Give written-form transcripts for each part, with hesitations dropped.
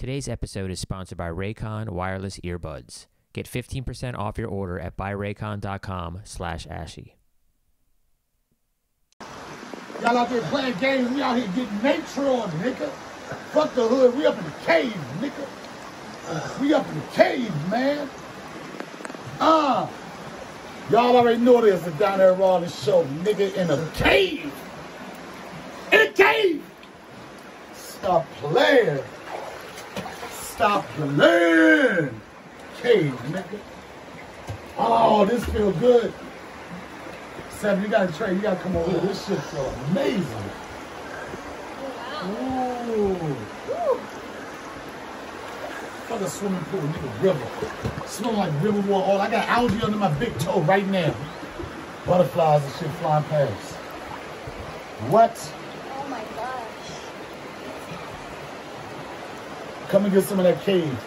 Today's episode is sponsored by Raycon Wireless Earbuds. Get 15% off your order at buyraycon.com/ashy. Y'all out there playing games, we out here getting nature on, nigga. Fuck the hood, we up in the cave, nigga. We up in the cave, man. Y'all already know this, the Donnell Rawlings show, nigga, in a cave. In a cave. Stop playing. Stop playing. Cave, nigga. Oh, this feel good. Seven, you gotta trade. You gotta come over here. This shit feel amazing. Ooh. Fuck a swimming pool, nigga, river. Smell like river water. Oh, I got algae under my big toe right now. Butterflies and shit flying past. What? Oh my gosh. Come and get some of that cave.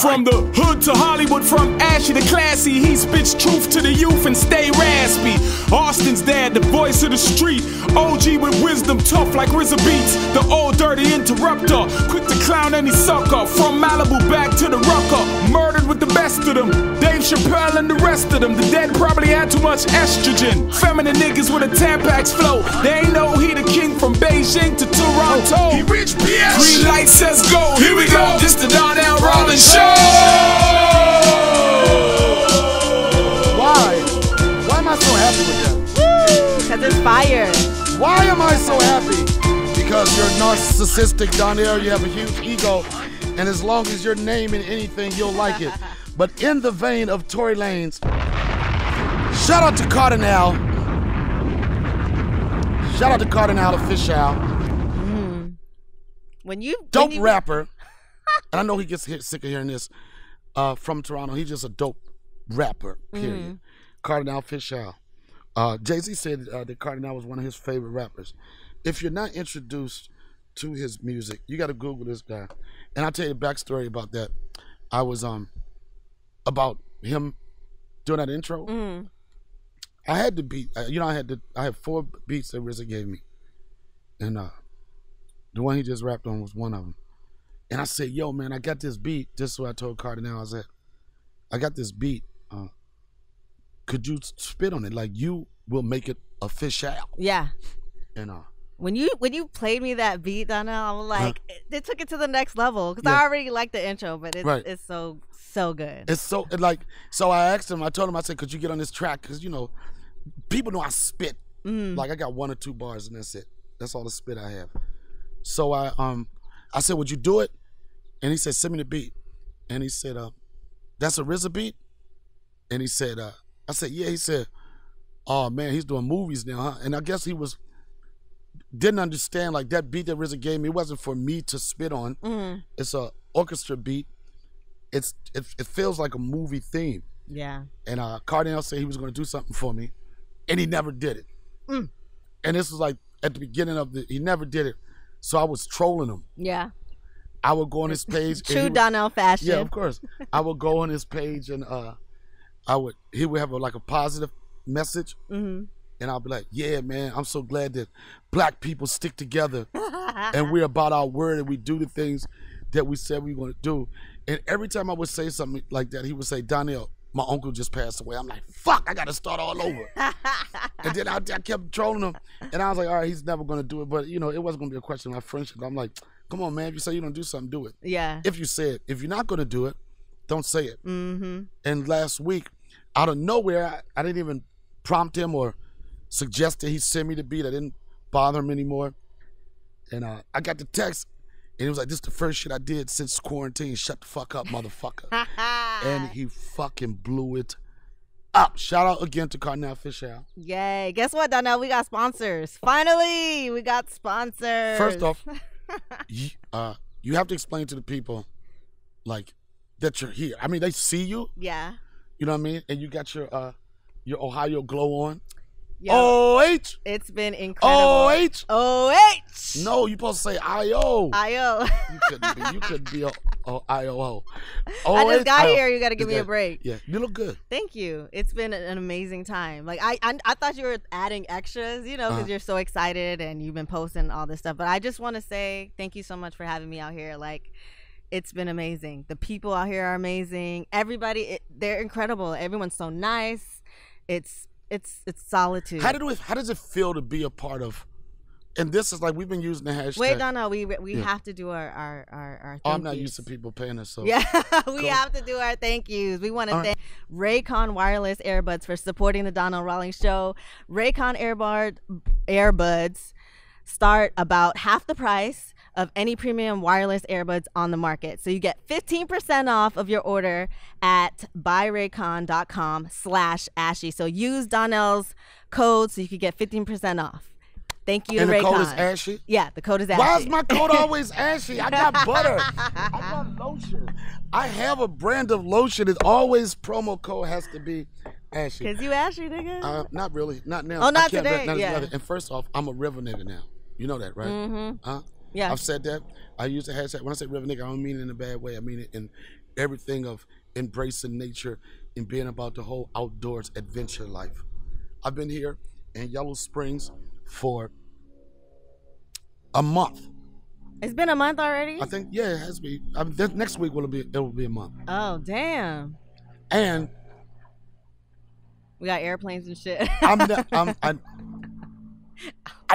From the hood to Hollywood, from ashy to classy, he spits truth to the youth and stay raspy. Austin's dad, the voice of the street, OG with wisdom, tough like RZA beats. The old dirty interrupter, quick to clown any sucker. From Malibu back to the Rucker, murdered with the best of them. Dave Chappelle and the rest of them. The dead probably had too much estrogen. Feminine niggas with a Tampax flow. They ain't know he the king from Beijing to Toronto. He rich bitch. Green light says go. Here we go. This the Donnell Rawlings show. Why? Why am I so happy with that? Because it's fire. Why am I so happy? Because you're narcissistic, Donnell. You have a huge ego. And as long as you're naming anything, you'll like it. But in the vein of Tory Lanez, shout out to Cardinal. Shout out to Cardinal Official. Dope rapper. And I know he gets sick of hearing this from Toronto. He's just a dope rapper, period. Cardinal Official. Jay-Z said that Cardinal was one of his favorite rappers. If you're not introduced to his music, you got to Google this guy. And I'll tell you the backstory about that. I was about him doing that intro. I had the beat. I had 4 beats that RZA gave me, and the one he just rapped on was one of them. And I said, "Yo, man, I got this beat." Just so I told Cardinal, I said, "I got this beat. Could you spit on it? Like you will make it official." Yeah. And when you played me that beat, Donnell, I was like, it took it to the next level because I already liked the intro, but it's so good. It's so so I asked him. I told him, I said, "Could you get on this track?" Because people know I spit. Like I got 1 or 2 bars and that's it. That's all the spit I have. So I said, "Would you do it?" And he said, "Send me the beat." And he said, "That's a RZA beat?" And he said, I said, "Yeah." He said, "Oh man, he's doing movies now, huh?" And I guess he didn't understand, like that beat that RZA gave me, it wasn't for me to spit on. It's a orchestra beat. It feels like a movie theme. Yeah. And Cardinal said he was going to do something for me, and he never did it. And this was like at the beginning of he never did it. So I was trolling him. Yeah. I would go on his page. True Donnell fashion. Yeah, of course. I would go on his page and he would have a positive message. And I'll be like, "Yeah, man, I'm so glad that black people stick together and we're about our word and we do the things that we said we were going to do." And every time I would say something like that, he would say, "Donnell, my uncle just passed away." I'm like, "Fuck, I got to start all over." And then I kept trolling him. And I was like, all right, he's never going to do it. But, it wasn't going to be a question of my friendship. I'm like, come on, man. If you say you're going to do something, do it. Yeah. If you say it. If you're not going to do it, don't say it. And last week, out of nowhere, I didn't even prompt him or suggest that he send me the beat. I didn't bother him anymore. And I got the text. And he was like, "This is the first shit I did since quarantine. Shut the fuck up, motherfucker." And he fucking blew it up. Shout out again to Cardinal Official. Yay. Guess what, Donnell? We got sponsors. Finally, we got sponsors. First off, you have to explain to the people, like, that you're here. I mean, they see you. Yeah. You know what I mean? And you got your Ohio glow on. Yo, O-H. It's been incredible. O-H. O-H. No, you supposed to say I-O. I-O. You couldn't be IOO. I just got here. You got to give me a break. Yeah, you look good. Thank you. It's been an amazing time. Like I thought you were adding extras, you know, because you're so excited and you've been posting all this stuff. But I just want to say thank you so much for having me out here. Like, it's been amazing. The people out here are amazing. Everybody, they're incredible. Everyone's so nice. It's solitude. How does it feel to be a part of? And this is like, we've been using the hashtag. Wait, no, we have to do our I'm not used to people paying us, so. Yeah, we have to do our thank yous. We want to thank Raycon Wireless Earbuds for supporting the Donnell Rawlings Show. Raycon Earbuds start about half the price of any premium wireless earbuds on the market. So you get 15% off of your order at buyraycon.com/Ashy. So use Donnell's code so you can get 15% off. Thank you to Raycon. And the code is Ashy? Yeah, the code is Ashy. Why is my code always Ashy? I got butter. I got lotion. I have a brand of lotion. It's always promo code has to be Ashy. Because you Ashy, nigga? Not really. Not now. Oh, not today? Yeah. And first off, I'm a river nigga now. You know that, right? Mm-hmm. Huh? Yeah. I've said that. I use the hashtag. When I say river nigga, I don't mean it in a bad way. I mean it in everything of embracing nature and being about the whole outdoors adventure life. I've been here in Yellow Springs for a month. It's been a month already? I think, yeah, it has to be. Next week it will be a month. Oh, damn. And we got airplanes and shit. I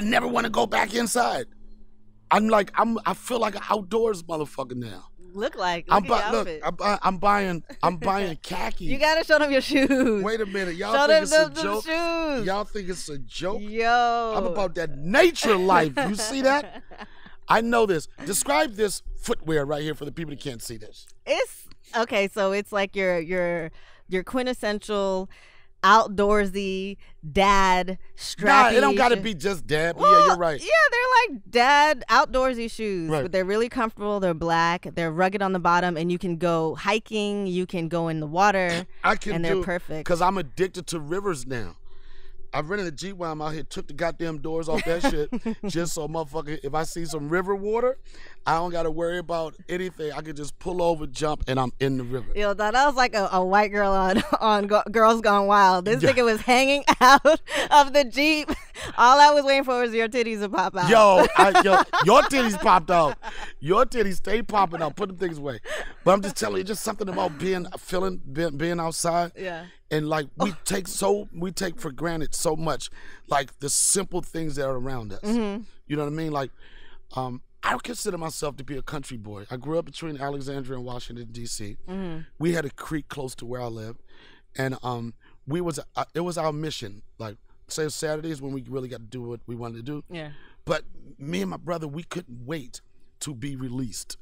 never want to go back inside. I feel like an outdoors motherfucker now. Look at your outfit. I'm buying khakis. You gotta show them your shoes. Wait a minute, y'all show think them it's a joke? Shoes. Y'all think it's a joke? Yo, I'm about that nature life. You see that? I know this. Describe this footwear right here for the people that can't see this. It's okay. So it's like your quintessential outdoorsy dad strappy. Nah, it don't gotta be just dad. Well, yeah, you're right. Yeah, they're like dad outdoorsy shoes. Right. But they're really comfortable. They're black. They're rugged on the bottom, and you can go hiking. You can go in the water. And they're perfect. Because I'm addicted to rivers now. I've rented a Jeep while I'm out here, took the goddamn doors off that shit, just so motherfucker, if I see some river water, I don't got to worry about anything. I can just pull over, jump, and I'm in the river. Yo, that was like a white girl on Girls Gone Wild. This nigga was hanging out of the Jeep. All I was waiting for was your titties to pop out. Yo, your titties popped out. Your titties stay popping out. Put them things away. But I'm just telling you, just something about being outside. Yeah. And like we take for granted so much, like the simple things that are around us. Mm-hmm. You know what I mean? Like, I don't consider myself to be a country boy. I grew up between Alexandria and Washington D.C. Mm-hmm. We had a creek close to where I lived, and it was our mission. Like, say Saturdays when we really got to do what we wanted to do. Yeah. But me and my brother, we couldn't wait to be released.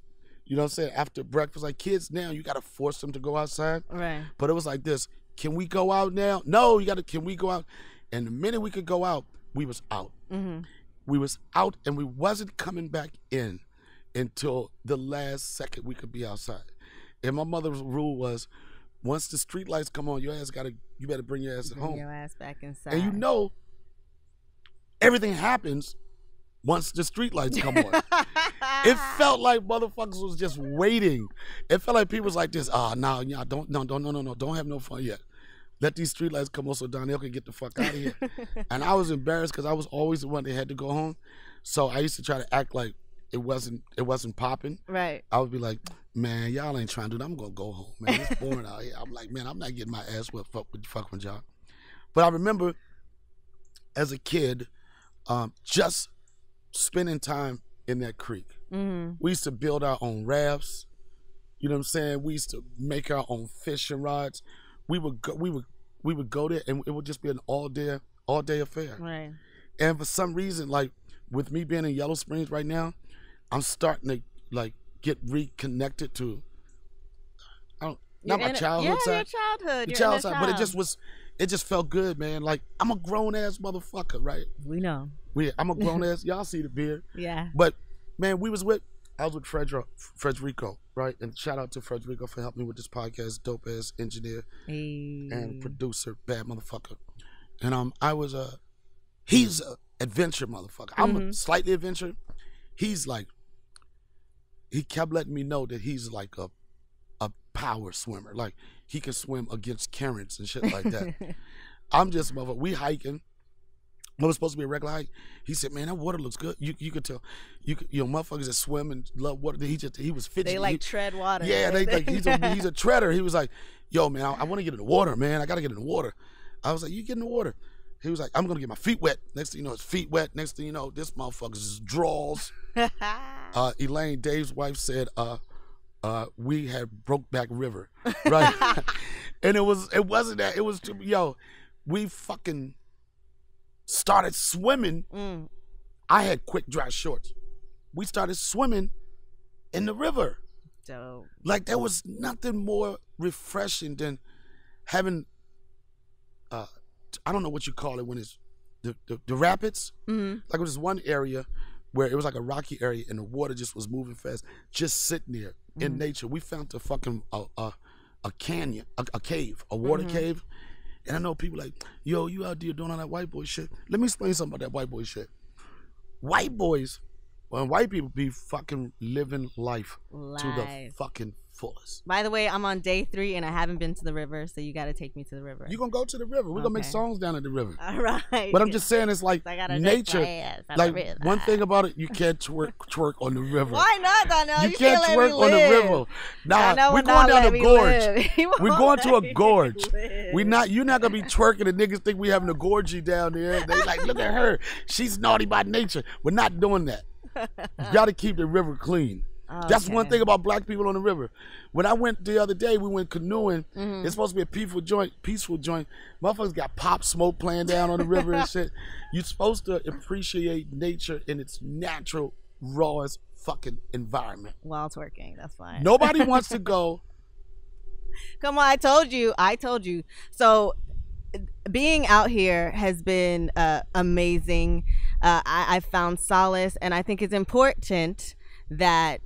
You know what I'm saying? After breakfast, like kids now, you got to force them to go outside. Right. But it was like this. Can we go out now? No, can we go out? And the minute we could go out, we was out. Mm-hmm. We was out, and we wasn't coming back in until the last second we could be outside. And my mother's rule was, once the street lights come on, you better bring your ass home. Bring your ass back inside. And you know, everything happens once the street lights come on. It felt like motherfuckers was just waiting. It felt like people was like this, don't have no fun yet. Let these street lights come on so Donnell can get the fuck out of here. And I was embarrassed because I was always the one that had to go home. So I used to try to act like it wasn't popping. Right. I would be like, man, y'all ain't trying to do that. I'm gonna go home, man. It's boring out here. I'm like, man, I'm not getting my ass whipped fuck with y'all. But I remember as a kid, just spending time in that creek. Mm-hmm. We used to build our own rafts. You know what I'm saying? We used to make our own fishing rods. We would go there, and it would just be an all day affair. Right. And for some reason, like with me being in Yellow Springs right now, I'm starting to like get reconnected to not my childhood side. Yeah, your childhood. The childhood side, but it just felt good, man. Like I'm a grown ass motherfucker, right? We know. I'm a grown ass. Y'all see the beard. Yeah. But man, I was with Frederico, right? And shout out to Frederico for helping me with this podcast. Dope ass engineer and producer, bad motherfucker. And he's a adventure motherfucker. I'm a slightly adventure. He's like he kept letting me know that he's like a power swimmer. Like, he can swim against currents and shit like that. I'm just, motherfucker, we hiking. It was supposed to be a regular hike. He said, man, that water looks good. You could tell. You know, motherfuckers that swim and love water. He was fidgety. They like tread water. Yeah, right? he's a treader. He was like, yo, man, I want to get in the water, man. I got to get in the water. I was like, you get in the water. He was like, I'm going to get my feet wet. Next thing you know, his feet wet. Next thing you know, this motherfucker's just draws. Elaine, Dave's wife, said, we had Brokeback River, right? And it wasn't that. It was, yo, we fucking started swimming. I had quick dry shorts. We started swimming in the river. Dope. Like, there was nothing more refreshing than having, I don't know what you call it when it's the rapids. Like, it was one area where it was like a rocky area and the water just was moving fast, just sitting there in nature. We found a fucking a canyon, a cave, a water cave. And I know people like, yo, you out there doing all that white boy shit. Let me explain something about that white boy shit. White boys, when white people be fucking living life to the fucking fullest. By the way, I'm on day 3 and I haven't been to the river, so you got to take me to the river. You're going to go to the river. We're going to make songs down at the river. All right. But I'm just saying, it's like nature. Like, one thing about it, you can't twerk on the river. Why not, Donnell? You can't twerk on the river. Nah, we're going down a gorge. We're going to a gorge. You're not going to be twerking and niggas think we having a gorgie down there. They like, look at her. She's naughty by nature. We're not doing that. You got to keep the river clean. Okay. That's one thing about black people on the river. When I went the other day, we went canoeing. It's supposed to be a peaceful joint. Motherfuckers got Pop Smoke playing down on the river and shit. You're supposed to appreciate nature in its natural, rawest fucking environment. While twerking, that's fine. Nobody wants to go. Come on, I told you. So being out here has been amazing. I found solace, and I think it's important that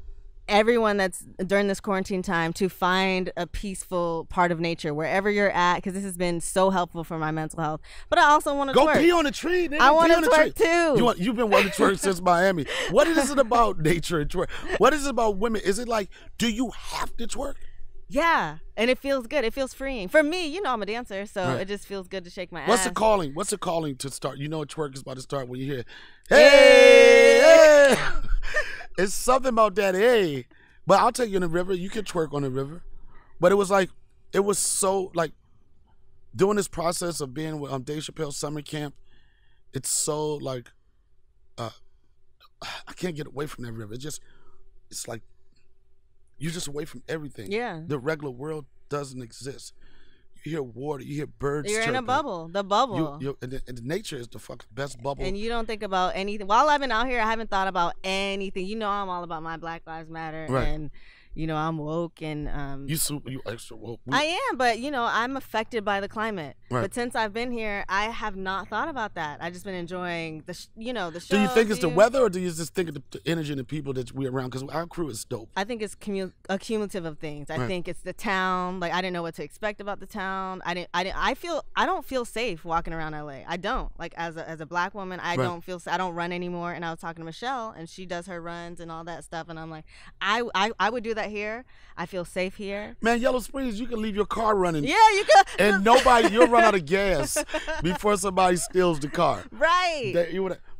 everyone that's during this quarantine time to find a peaceful part of nature wherever you're at, because this has been so helpful for my mental health. But I also want to go twerk. Pee on the tree, nigga. I want to twerk too. You've been wanting to twerk since Miami. What is it about nature and twerk? What is it about women? Is it like, do you have to twerk? Yeah, and it feels good. It feels freeing for me. You know, I'm a dancer, so it just feels good to shake my ass. What's the calling to start? You know, twerk is about to start when you hear, hey. It's something about that, hey. But I'll take you in the river. You can twerk on the river. But it was so, like, doing this process of being with Dave Chappelle's summer camp, it's so, like, I can't get away from that river. It's like, you're just away from everything. Yeah. The regular world doesn't exist. You hear water, you hear birds You're chirping. in a bubble. The bubble. And nature is the fucking best bubble. And you don't think about anything. While I've been out here, I haven't thought about anything. You know, I'm all about my Black Lives Matter. Right. And, you know, I'm woke and you extra woke. I am, but you know, I'm affected by the climate. Right. But since I've been here, I have not thought about that. I've just been enjoying the show. Do you think it's the weather, or do you just think of the energy and the people that we're around? Because our crew is dope. I think it's a cumulative of things. I think it's the town. Like, I didn't know what to expect about the town. I don't feel safe walking around LA. I don't. Like, as a Black woman, I don't feel. I don't run anymore. And I was talking to Michelle, and she does her runs and all that stuff. And I'm like, I would do that here. I feel safe here. Man, Yellow Springs, you can leave your car running. Yeah, you could. And you'll run out of gas before somebody steals the car. Right.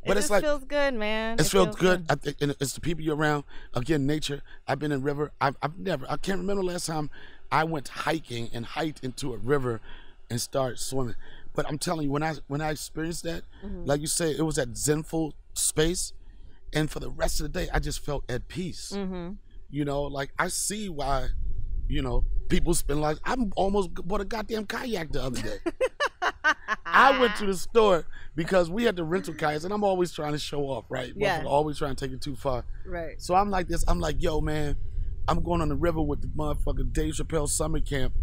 But it's like, feels good, man. It feels good. I think, and it's the people you're around. Again, nature. I've been in river. I can't remember the last time I went hiking and hiked into a river and started swimming. But I'm telling you, when I experienced that, like you say, it was that zenful space. And for the rest of the day, I just felt at peace. You know, like, I see why, you know, people spend like, I almost bought a goddamn kayak the other day. I went to the store because we had the rental kayaks, and I'm always trying to show off, right? Yeah. Always trying to take it too far. Right. So I'm like this. I'm like, yo, man, I'm going on the river with the motherfucking Dave Chappelle summer camp.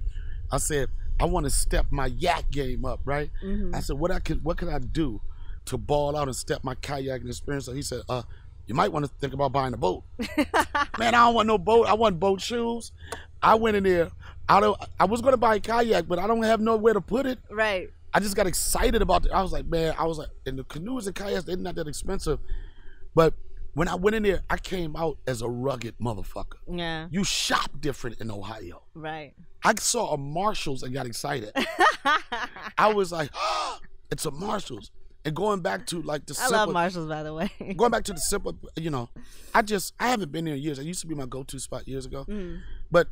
I said, I want to step my yak game up, right? I said, what can I do to ball out and step my kayaking experience? So he said, you might want to think about buying a boat. Man, I don't want no boat. I want boat shoes. I went in there. I was going to buy a kayak, but I don't have nowhere to put it. Right. I just got excited about it. I was like, and the canoes and kayaks, they're not that expensive. But when I went in there, I came out as a rugged motherfucker. Yeah. You shop different in Ohio. Right. I saw a Marshalls and got excited. I was like, oh, it's a Marshalls. And going back to like the simple, I love Marshalls, by the way. going back to the simple, you know, I haven't been there in years. It used to be my go-to spot years ago. Mm. But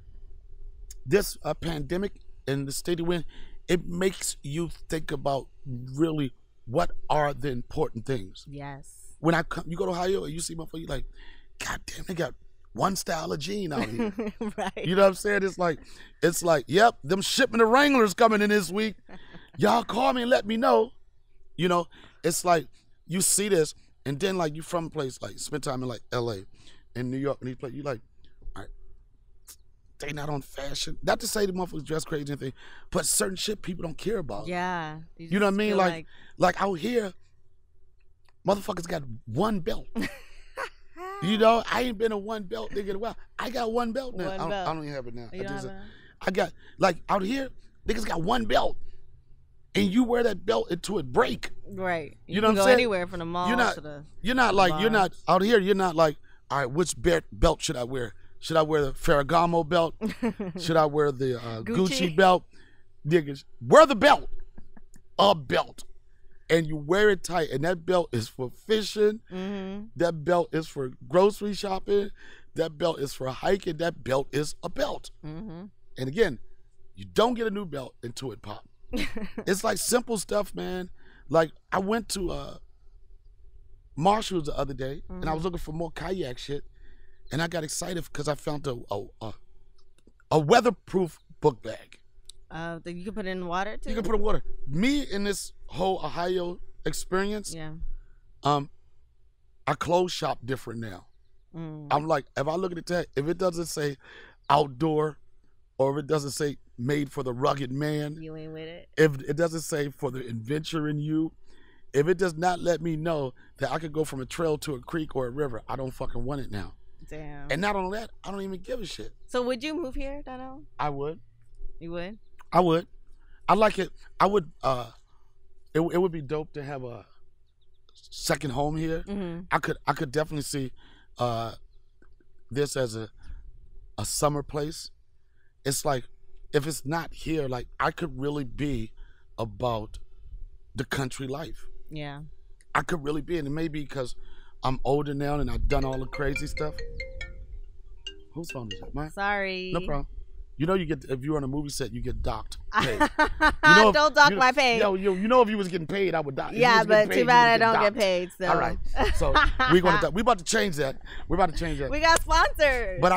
this pandemic and the state we're in, it makes you think about really what are the important things. Yes. When you go to Ohio and you see motherfuckers, you like, God damn, they got one style of jean out here. Right. You know what I'm saying? It's like, yep, them shipment of Wranglers coming in this week. Y'all call me and let me know. You know, it's like you see this, and then like you from a place like spend time in like LA and New York and these places, you like, all right, they not on fashion. Not to say the motherfuckers dress crazy and anything, but certain shit people don't care about. Yeah. You know what I mean? Like out here, motherfuckers got one belt. You know, I ain't been a one belt nigga in a while. I got one belt now. I don't even have it now. I got, like, out here, niggas got one belt. And you wear that belt until it break. Right. You know what I'm go saying? Anywhere from the mall to the you're not like, bar. you're not, out here, you're not like, all right, which belt should I wear? Should I wear the Ferragamo belt? Should I wear the Gucci belt? Niggas, wear the belt. A belt. And you wear it tight. And that belt is for fishing. Mm-hmm. That belt is for grocery shopping. That belt is for hiking. That belt is a belt. Mm-hmm. And again, you don't get a new belt until it pops. It's like simple stuff, man. Like I went to Marshall's the other day, mm-hmm. and I was looking for more kayak shit, and I got excited because I found a weatherproof book bag. That you can put it in water too. You can put it in water. Me in this whole Ohio experience, yeah. I clothes shop different now. Mm. I'm like, if I look at the tag, if it doesn't say outdoor, or if it doesn't say made for the rugged man, you ain't with it. If it doesn't say for the adventure in you, if it does not let me know that I could go from a trail to a creek or a river, I don't fucking want it now. Damn. And not only that, I don't even give a shit. So would you move here, Donnell? I would. You would? I would. I like it. I would. It would be dope to have a second home here. Mm-hmm. I could definitely see this as a summer place. It's like, if it's not here, like I could really be about the country life. Yeah. I could really be, and it may be because I'm older now and I've done all the crazy stuff. Whose phone is it, mine? Sorry. No problem. You know, you get, if you're on a movie set, you get docked. Paid. Don't dock my pay. You know, if you was getting paid, I would dock. Yeah, but too bad I don't get paid. So. All right. So we about to change that. We're about to change that. We got sponsors. But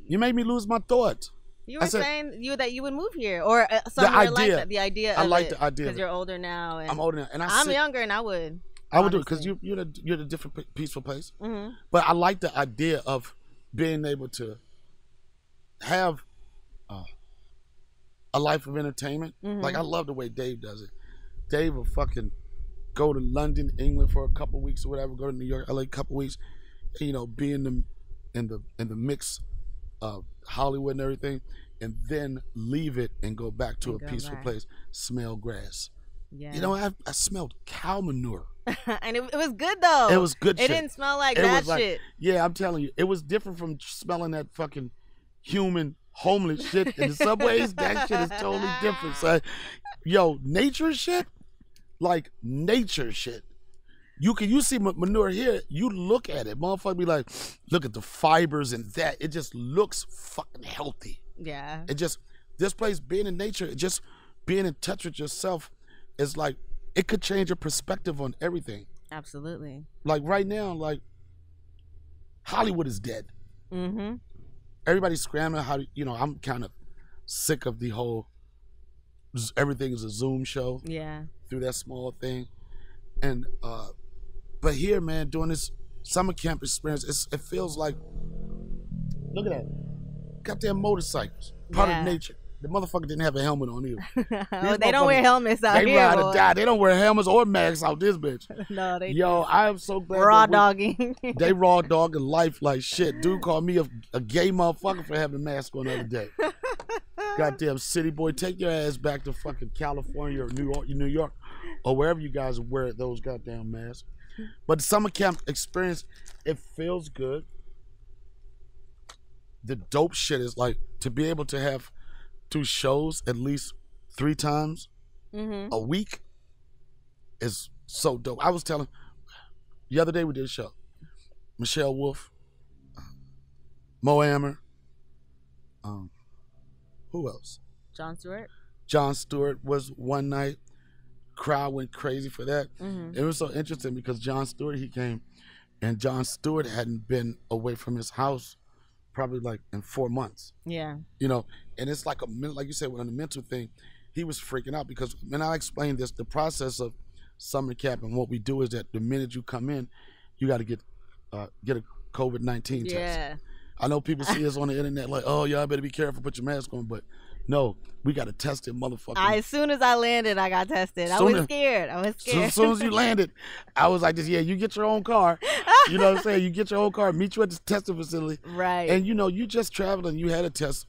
you made me lose my thoughts. You were saying that you would move here, or somewhere like that. The idea. I like the idea because you're older now. And I'm older now, and I'm younger, and I would. I would do it because you're in a different peaceful place. Mm-hmm. But I like the idea of being able to have a life of entertainment. Mm-hmm. Like I love the way Dave does it. Dave will fucking go to London, England for a couple of weeks or whatever. Go to New York, LA, a couple of weeks. You know, be in the mix of Hollywood and everything, and then leave it and go back to a peaceful place. Smell grass. Yeah. You know, I smelled cow manure. And it was good though. It was good. It didn't smell like that shit. Yeah, I'm telling you, it was different from smelling that fucking human homeless shit in the subways. That shit is totally different. So, yo, nature shit, like nature shit. You see manure here, you look at it, motherfucker be like, look at the fibers and that. It just looks fucking healthy. Yeah. This place, being in nature, just being in touch with yourself is like, it could change your perspective on everything. Absolutely. Like right now, like, Hollywood is dead. Mm-hmm. Everybody's scrambling. I'm kind of sick of the whole, everything is a Zoom show. Yeah. Through that small thing. And, but here, man, doing this summer camp experience, it feels like, look at that. Goddamn motorcycles. Part of nature. The motherfucker didn't have a helmet on either. They don't wear helmets out here. They ride or die. They don't wear helmets or masks out this bitch. No, they Yo, I am so glad. Raw dogging. They raw dogging life like shit. Dude called me a gay motherfucker for having a mask on the other day. Goddamn city boy, take your ass back to fucking California or New York, or wherever you guys wear those goddamn masks. But the summer camp experience, it feels good. The dope shit is like to be able to have 2 shows at least 3 times a week is so dope. I was telling the other day we did a show. Michelle Wolf, Mo Amer, who else? Jon Stewart. Jon Stewart was one night. Crowd went crazy for that. It was so interesting because Jon Stewart, he came, and Jon Stewart hadn't been away from his house probably like in 4 months. Yeah. You know, and it's like like you said, on the mental thing, he was freaking out because when I explained this, the process of summer camp and what we do is that the minute you come in, you got to get a COVID-19 test. Yeah. I know people see us on the internet like, oh, y'all better be careful, put your mask on, but no, we got to test it, motherfucker. As soon as I landed, I got tested. I was scared. As soon as you landed, I was like, you get your own car. You know what I'm saying? You get your own car, meet you at the testing facility. Right. And, you know, you just traveled and you had a test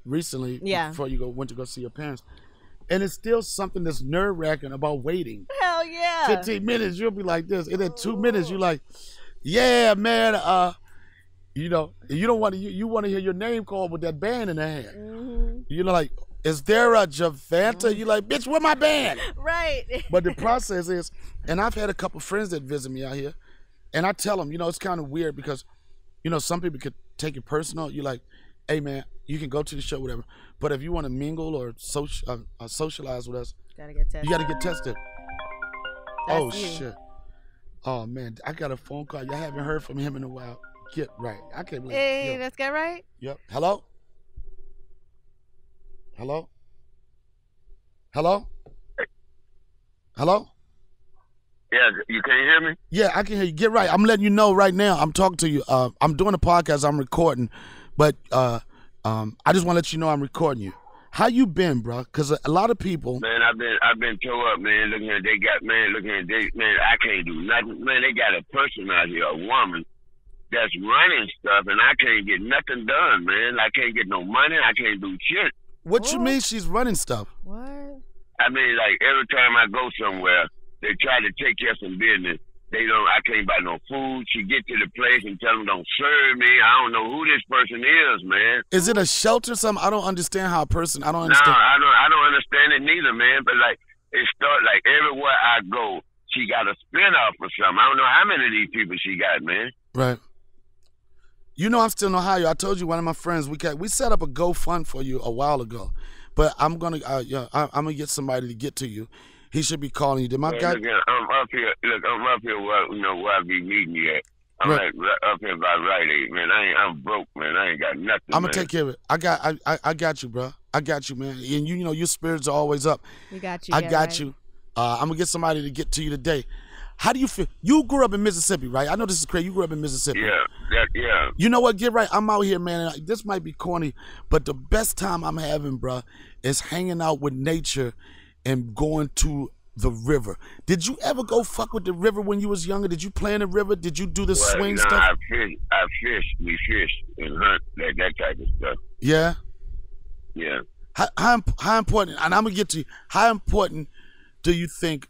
recently before you went to go see your parents. And it's still something that's nerve-wracking about waiting. Hell yeah. 15 minutes, you'll be like this. And then 2 minutes, you're like, yeah, man, you know, you don't want to. You want to hear your name called with that band in the hand. You're like, is there a Javanta? You're like, bitch, where my band? Right. But the process is, and I've had a couple friends that visit me out here, and I tell them, you know, it's kind of weird because, you know, some people could take it personal. You're like, hey man, you can go to the show, whatever. But if you want to mingle or socialize with us, gotta get tested. you got to get tested. That's you. Shit. Oh man, I got a phone call. You haven't heard from him in a while. Get right. I can't believe it. Hey, let's get right. Yep. Hello? Hello? Hello? Hello? Yeah, you can't hear me? Yeah, I can hear you. Get right. I'm letting you know right now. I'm talking to you. I'm doing a podcast. I'm recording, but I just want to let you know I'm recording you. How you been, bro? Because a lot of people. Man, I've been tore up, man. Looking at man, I can't do nothing. Man, they got a person out here, a woman, that's running stuff, and I can't get nothing done, man. I can't get no money. I can't do shit. What you mean she's running stuff? What? I mean, like, every time I go somewhere, they try to take care of some business. I can't buy no food. She get to the place and tell them don't serve me. I don't know who this person is, man. Is it a shelter or something? I don't understand how a person, I don't understand. No, I don't understand it neither, man. But, like, it start like everywhere I go, she got a spin-off or something. I don't know how many of these people she got, man. Right. You know I'm still in Ohio. I told you one of my friends, we set up a GoFund for you a while ago. But I'm gonna get somebody to get to you. He should be calling you. Did my guy? Look, I'm up here. Look, I'm up here where I be meeting you at. I'm right. Up here by Rite Aid, man. I'm broke, man. I ain't got nothing. I'm gonna take care of it. I got you, bro. I got you, man. And you know your spirits are always up. We got you. I got you. I'm gonna get somebody to get to you today. How do you feel? You grew up in Mississippi, right? I know this is crazy. You grew up in Mississippi. Yeah. You know what? Get right. I'm out here, man. This might be corny, but the best time I'm having, bro, is hanging out with nature and going to the river. Did you ever go fuck with the river when you was younger? Did you play in the river? Did you do the swing stuff? I fish. We fish and hunt, that type of stuff. Yeah? Yeah. How important, and I'm going to get to you, how important do you think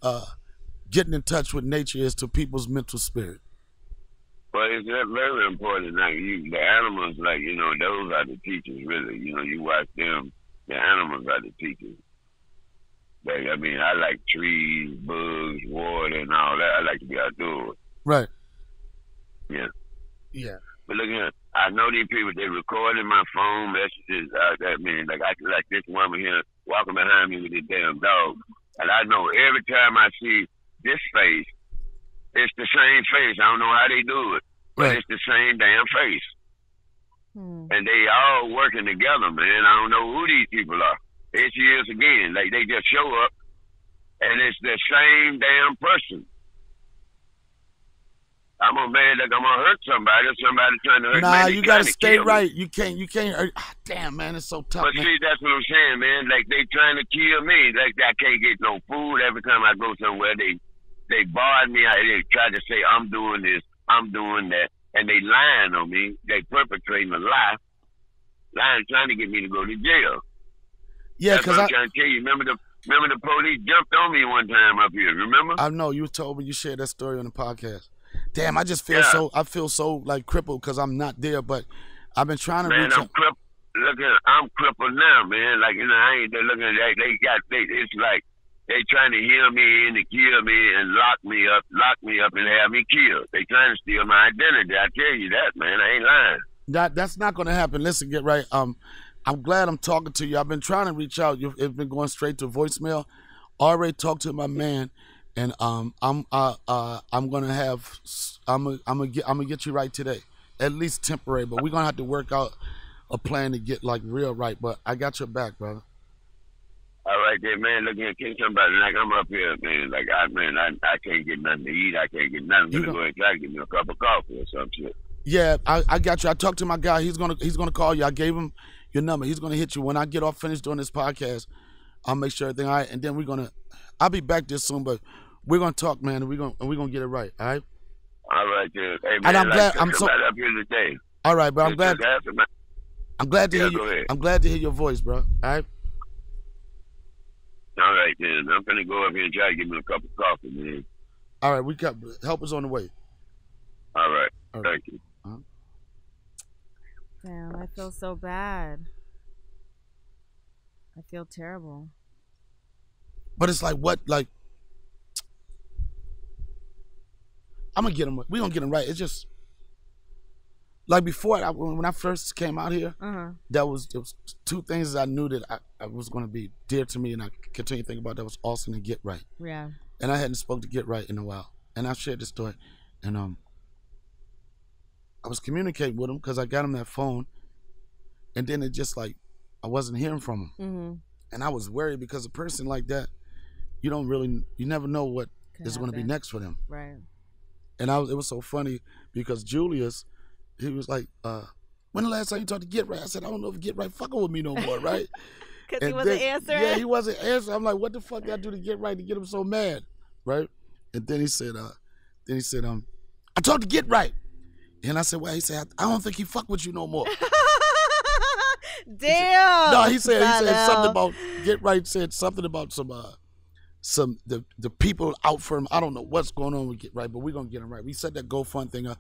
getting in touch with nature is to people's mental spirit? Well, it's very important. Like the animals, like, you know, those are the teachers, really. You know, you watch them, the animals are the teachers. Like, I mean, I like trees, bugs, water, and all that. I like to be outdoors. Right. Yeah. Yeah. But look here, I know these people, they recording my phone messages. I mean, like this woman here walking behind me with this damn dog. And I know every time I see this face, it's the same face. I don't know how they do it, but right. It's the same damn face. And they all working together, man. I don't know who these people are. It's years again. Like, they just show up, and it's the same damn person. I'm a man, like I'm gonna hurt somebody. Somebody trying to hurt me. Nah, you gotta stay right. You can't. Damn, man, it's so tough. But man. see, that's what I'm saying, man. Like, they trying to kill me. Like, I can't get no food. Every time I go somewhere, they barred me. They try to say I'm doing this, I'm doing that, and they lying on me. They perpetrating a lie, trying to get me to go to jail. Yeah, because I'm trying to tell you. Remember Remember the police jumped on me one time up here, remember? I know, you told me, you shared that story on the podcast. Damn, I just feel I feel so like crippled because I'm not there, but I've been trying to reach out. I'm crippled now, man. Like, I ain't looking at that. It's like they trying to heal me in to kill me and lock me up and have me killed. They trying to steal my identity. I tell you that, man. I ain't lying. That's not going to happen. Listen, Get Right. I'm glad I'm talking to you. I've been trying to reach out. It's been going straight to voicemail. Already talked to my man, and I'm gonna get you right today, at least temporary. But we're gonna have to work out a plan to get like real right. But I got your back, brother. All right, then, man. Look here, can somebody like I'm up here, man. Like I can't get nothing to eat. I can't get nothing. I'm gonna go and try to get me a cup of coffee or some shit. Yeah, I got you. I talked to my guy. He's gonna call you. I gave him your number. He's gonna hit you when I get off finished doing this podcast. I'll make sure everything all right, and then I'll be back this soon, but we're gonna talk, man, and we're gonna get it right. All right. All right, then. Hey, man, and I'm glad. I'm so up here today. All right, but I'm glad to hear you. I'm glad to hear your voice, bro. All right. All right, then. I'm gonna go up here and try to get me a cup of coffee, man. All right, help us on the way. All right. Thank you. Damn, I feel so bad. I feel terrible. But it's like, what? Like, I'm gonna get him. We gonna get him right. It's just like before, when I first came out here, there was two things that I knew that I was gonna be dear to me, and I continue to think about. That was Austin and Get Right. Yeah. And I hadn't spoken to Get Right in a while, and I shared this story, and I was communicating with him because I got him that phone, and then it just like I wasn't hearing from him, and I was worried because a person like that, you never know what is going to be next for them, right? And it was so funny because Julius, he was like, "When the last time you talked to Get Right?" I said, "I don't know if Get Right fucking with me no more, right?" Because he wasn't answering. Yeah, he wasn't answering. I'm like, "What the fuck did I do to Get Right to get him so mad?" Right? And then he said, "I talked to Get Right." And I said, well, he said, I don't think he fuck with you no more. Damn. He said something about Get Right, said something about some the people out for him. I don't know what's going on with Get Right, but we're gonna get him right. We set that GoFund thing up.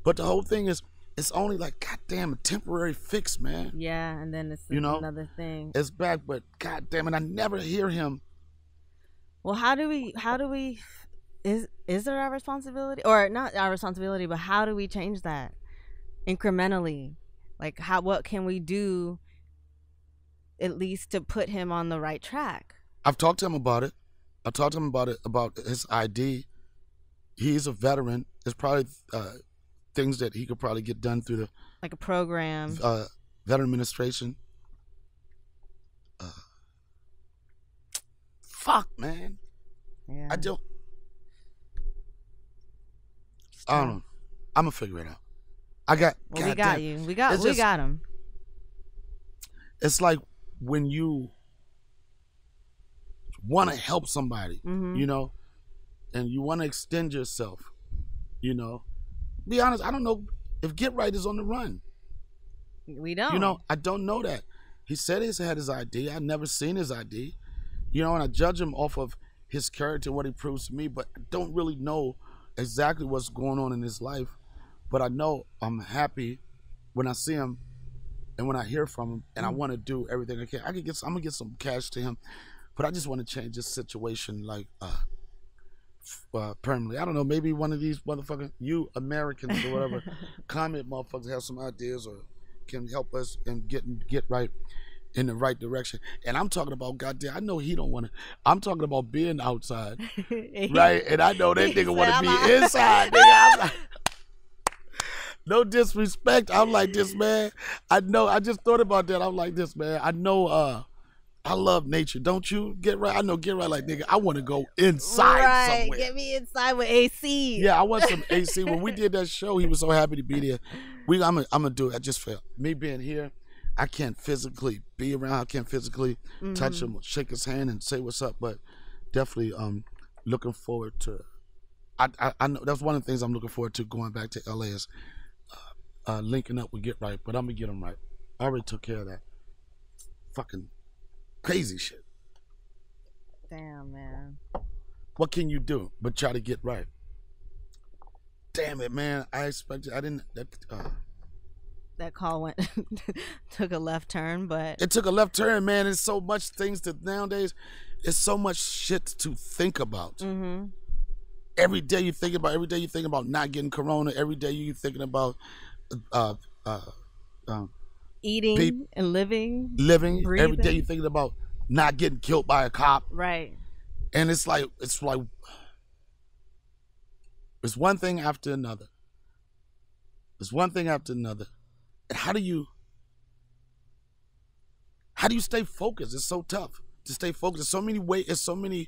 But the whole thing is, it's only like goddamn a temporary fix, man. Yeah, and then it's another thing. It's back, but goddamn, and I never hear him. Well, how do we is there our responsibility, or not our responsibility, but how do we change that incrementally? Like, what can we do at least to put him on the right track? I've talked to him about it. About his ID. He's a veteran. There's probably things that he could probably get done through the like a program, veteran administration. Fuck, man. Yeah. I don't know. I'm gonna figure it out. We got you. We got him. It's like when you want to help somebody, and you want to extend yourself, Be honest, I don't know if Get Right is on the run. We don't. I don't know that. He said he had his ID. I've never seen his ID. And I judge him off of his character and what he proves to me, but I don't really know exactly what's going on in his life. But I know I'm happy when I see him and when I hear from him, and I want to do everything I can. I'm gonna get some cash to him, but I just want to change this situation, like permanently. I don't know, maybe one of these motherfucking Americans or whatever comment motherfuckers have some ideas or can help us and get right in the right direction. And I'm talking about, goddamn, I know he don't want to. I'm talking about being outside, right? And I know that nigga want to be inside, nigga. I'm like, no disrespect. I'm like this, man. I know. I just thought about that. I'm like this, man. I know. I love nature. Don't you? Get Right. I know. Get Right. Like, nigga, I want to go inside somewhere. Get me inside with AC. Yeah, I want some AC. When we did that show, he was so happy to be there. I'm gonna do it. I just felt me being here. I can't physically be around. I can't physically touch him, shake his hand, and say what's up. But definitely, looking forward to. I know that's one of the things I'm looking forward to going back to LA is linking up with Get Right. But I'm gonna get him right. I already took care of that. Fucking crazy shit. Damn, man. What can you do but try to get right? Damn it, man. I didn't. That call went took a left turn, but It took a left turn, man. There's so much things to nowadays. It's so much shit to think about. mm-hmm. Every day you think about. Every day you think about not getting corona. Every day you thinking about Eating and living. living. Every day Breathing. you thinking about not getting killed by a cop. Right. And it's like it's one thing after another. It's one thing after another. And how do you stay focused? It's so tough to stay focused. There's so many ways. It's so many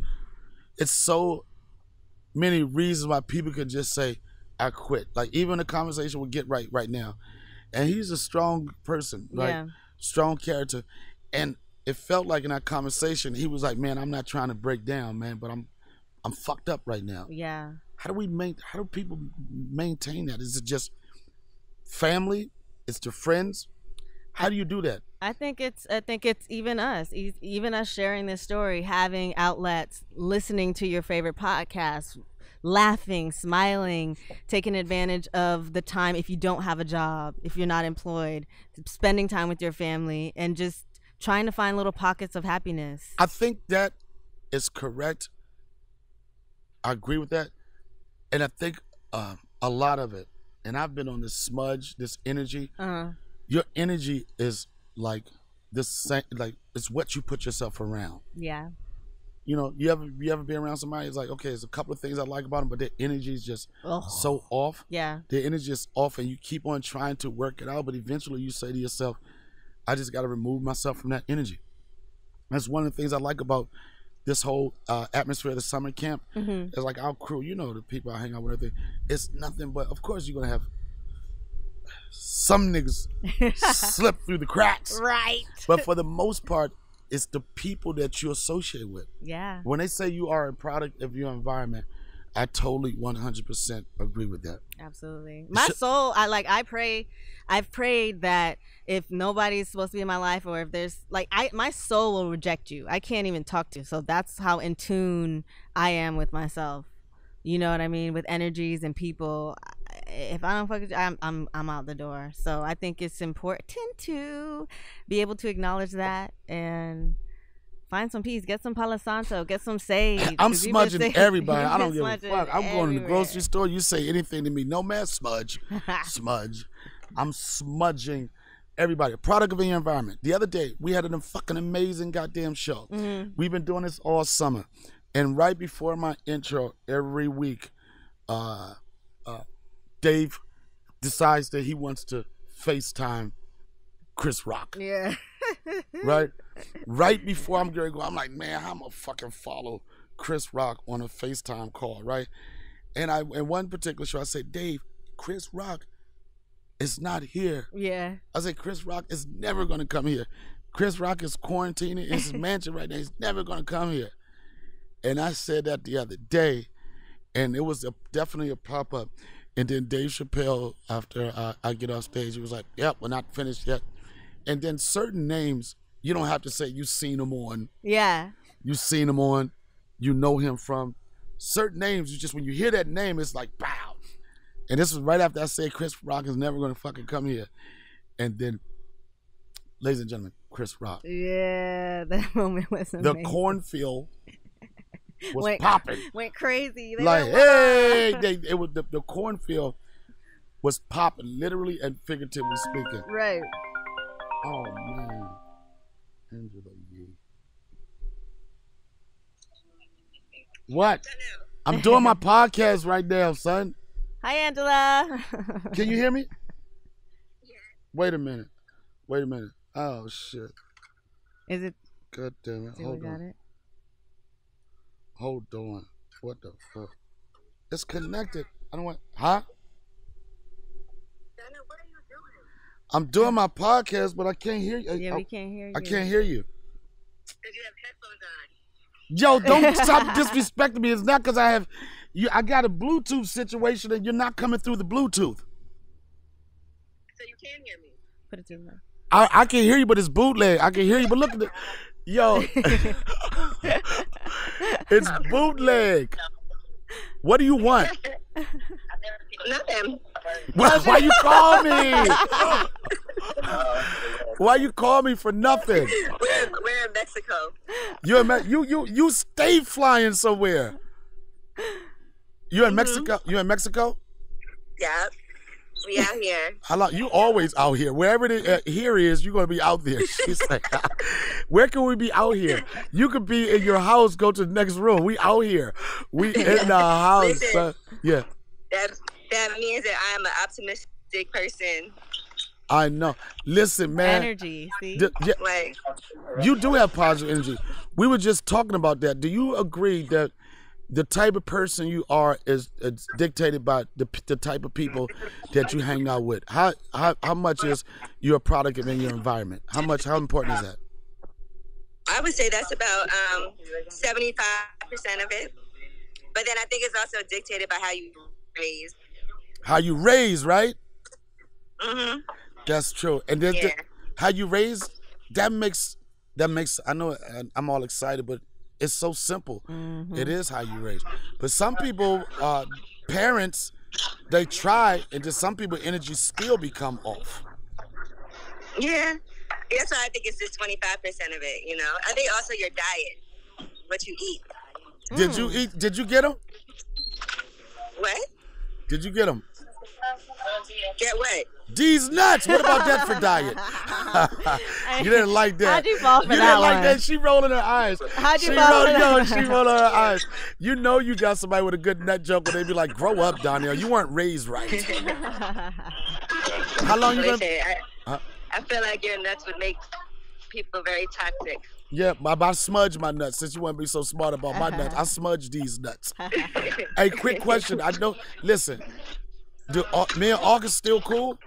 reasons why people could just say, "I quit." Like even the conversation with Get Right now, and he's a strong person, right? Yeah. Strong character, and it felt like in that conversation he was like, "Man, I'm not trying to break down, man, but I'm fucked up right now." Yeah. How do people maintain that? Is it just family? It's their friends? How do you do that? I think it's even us sharing this story, having outlets, listening to your favorite podcasts, laughing, smiling, taking advantage of the time if you don't have a job, if you're not employed, spending time with your family, and just trying to find little pockets of happiness. I think that is correct. I agree with that. And I think a lot of it, and I've been on this smudge, this energy. Your energy is like this, like it's what you put yourself around. Yeah. You know, you ever be around somebody? It's like, okay, there's a couple of things I like about them, but their energy is just so off. Yeah. Their energy is off, and you keep on trying to work it out, but eventually you say to yourself, I just got to remove myself from that energy. That's one of the things I like about this whole atmosphere of the summer camp. Mm-hmm. It's like our crew, you know, the people I hang out with, everything. It's nothing but, of course, you're going to have some niggas slip through the cracks. Right. But for the most part, it's the people that you associate with. Yeah. When they say you are a product of your environment, I totally 100% agree with that. Absolutely. My soul, I've prayed that if nobody's supposed to be in my life, or if there's my soul will reject you. I can't even talk to you. So that's how in tune I am with myself. You know what I mean? With energies and people. If I don't fuck with you, I'm out the door. So I think it's important to be able to acknowledge that and find some peace. Get some Palo Santo. Get some sage. I'm smudging everybody. I don't give a smudging fuck. I'm going to the everywhere. grocery store. You say anything to me. No, man, smudge. Smudge. I'm smudging everybody. A product of your environment. The other day, we had a fucking amazing goddamn show. Mm-hmm. We've been doing this all summer. And right before my intro, every week, Dave decides that he wants to FaceTime Chris Rock. Yeah. Right before I'm going to go, I'm like, man, I'm going to fucking follow Chris Rock on a FaceTime call, right? And in one particular show, I said, Dave, Chris Rock is not here. Yeah. I said, Chris Rock is never going to come here. Chris Rock is quarantining in his mansion right now. He's never going to come here. And I said that the other day, and it was definitely a pop-up. And then Dave Chappelle, after I get off stage, he was like, yep, we're not finished yet. And then certain names, you don't have to say you've seen him on. Yeah. You've seen him on. You know him from. Certain names, you just, when you hear that name, it's like, pow. And this was right after I said Chris Rock is never going to fucking come here. And then, ladies and gentlemen, Chris Rock. Yeah, that moment was amazing. The cornfield was popping. Went crazy. They Like, went, hey, it was the cornfield was popping, literally and figuratively speaking. right. Oh man, Angela Yee. What? I'm doing my podcast right now, son. Hi, Angela. Can you hear me? Wait a minute. Oh shit. Is it? God damn it. See, we got it. Hold on. What the fuck? It's connected. I don't want. Huh? What are you doing? I'm doing my podcast, but I can't hear you. Yeah, we can't hear you. I can't hear you. Because you have headphones on. Yo, don't stop disrespecting me. It's not because I have you. I got a Bluetooth situation, and you're not coming through the Bluetooth. So you can hear me. Put it to the I can hear you, but it's bootleg. I can hear you, but look at the yo. It's bootleg. What do you want? Nothing. Why you call me? Why you call me for nothing? We're in Mexico. You stay flying somewhere. You in Mexico? You in Mexico? Yeah. We out here. How long? You always out here. Wherever here is, you're gonna be out there. She's like, where can we be out here? You could be in your house. Go to the next room. We out here. We in the house. Listen, yeah. That means that I am an optimistic person. I know. Listen, man. Energy. See. Like, You do have positive energy. We were just talking about that. Do you agree that the type of person you are is dictated by the type of people that you hang out with? How much is your product in your environment? How important is that? I would say that's about 75% of it. But then I think it's also dictated by how you raise. How you raise, right? Mm-hmm. That's true. And then Yeah. how you raise, that makes. I know I'm all excited, but it's so simple. It is how you raise. But some people, parents, they try, and just some people energy still become off. Yeah. That's why I think it's just 25% of it, you know. I think also your diet, what you eat. Did you eat? Did you get them? What? Did you get them? Get what? These nuts. What about that for diet? You didn't like that. How'd you fall for You that didn't like one? that. She rolling her eyes. How'd you fall for that? She rolling her eyes. You know you got somebody with a good nut joke where they be like, "Grow up, Donnell. You weren't raised right." How long you been? Listen, I feel like your nuts would make people very toxic. Yeah, I smudged my nuts. Since you want to be so smart about my nuts, I smudged these nuts. Hey, quick question. I know. Listen, do me and August still cool?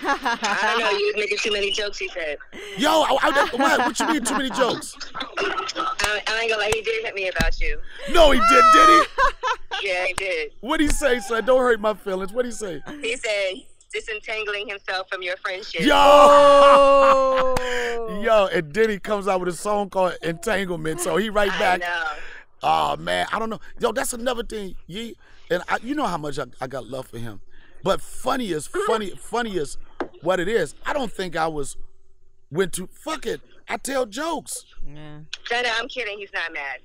I don't know. You was making too many jokes, he said. Yo, what you mean too many jokes? I ain't gonna lie. He did hit me about you. No, he did he? Yeah, he did. What'd he say, son? Don't hurt my feelings. What'd he say? He said disentangling himself from your friendship. Yo! Oh. Yo, and then he comes out with a song called Entanglement, so he right back. I know. Oh, man, I don't know. Yo, that's another thing. You know how much I got love for him. But funniest what it is, I don't think I went to, fuck it, I tell jokes. Yeah. No, I'm kidding. He's not mad.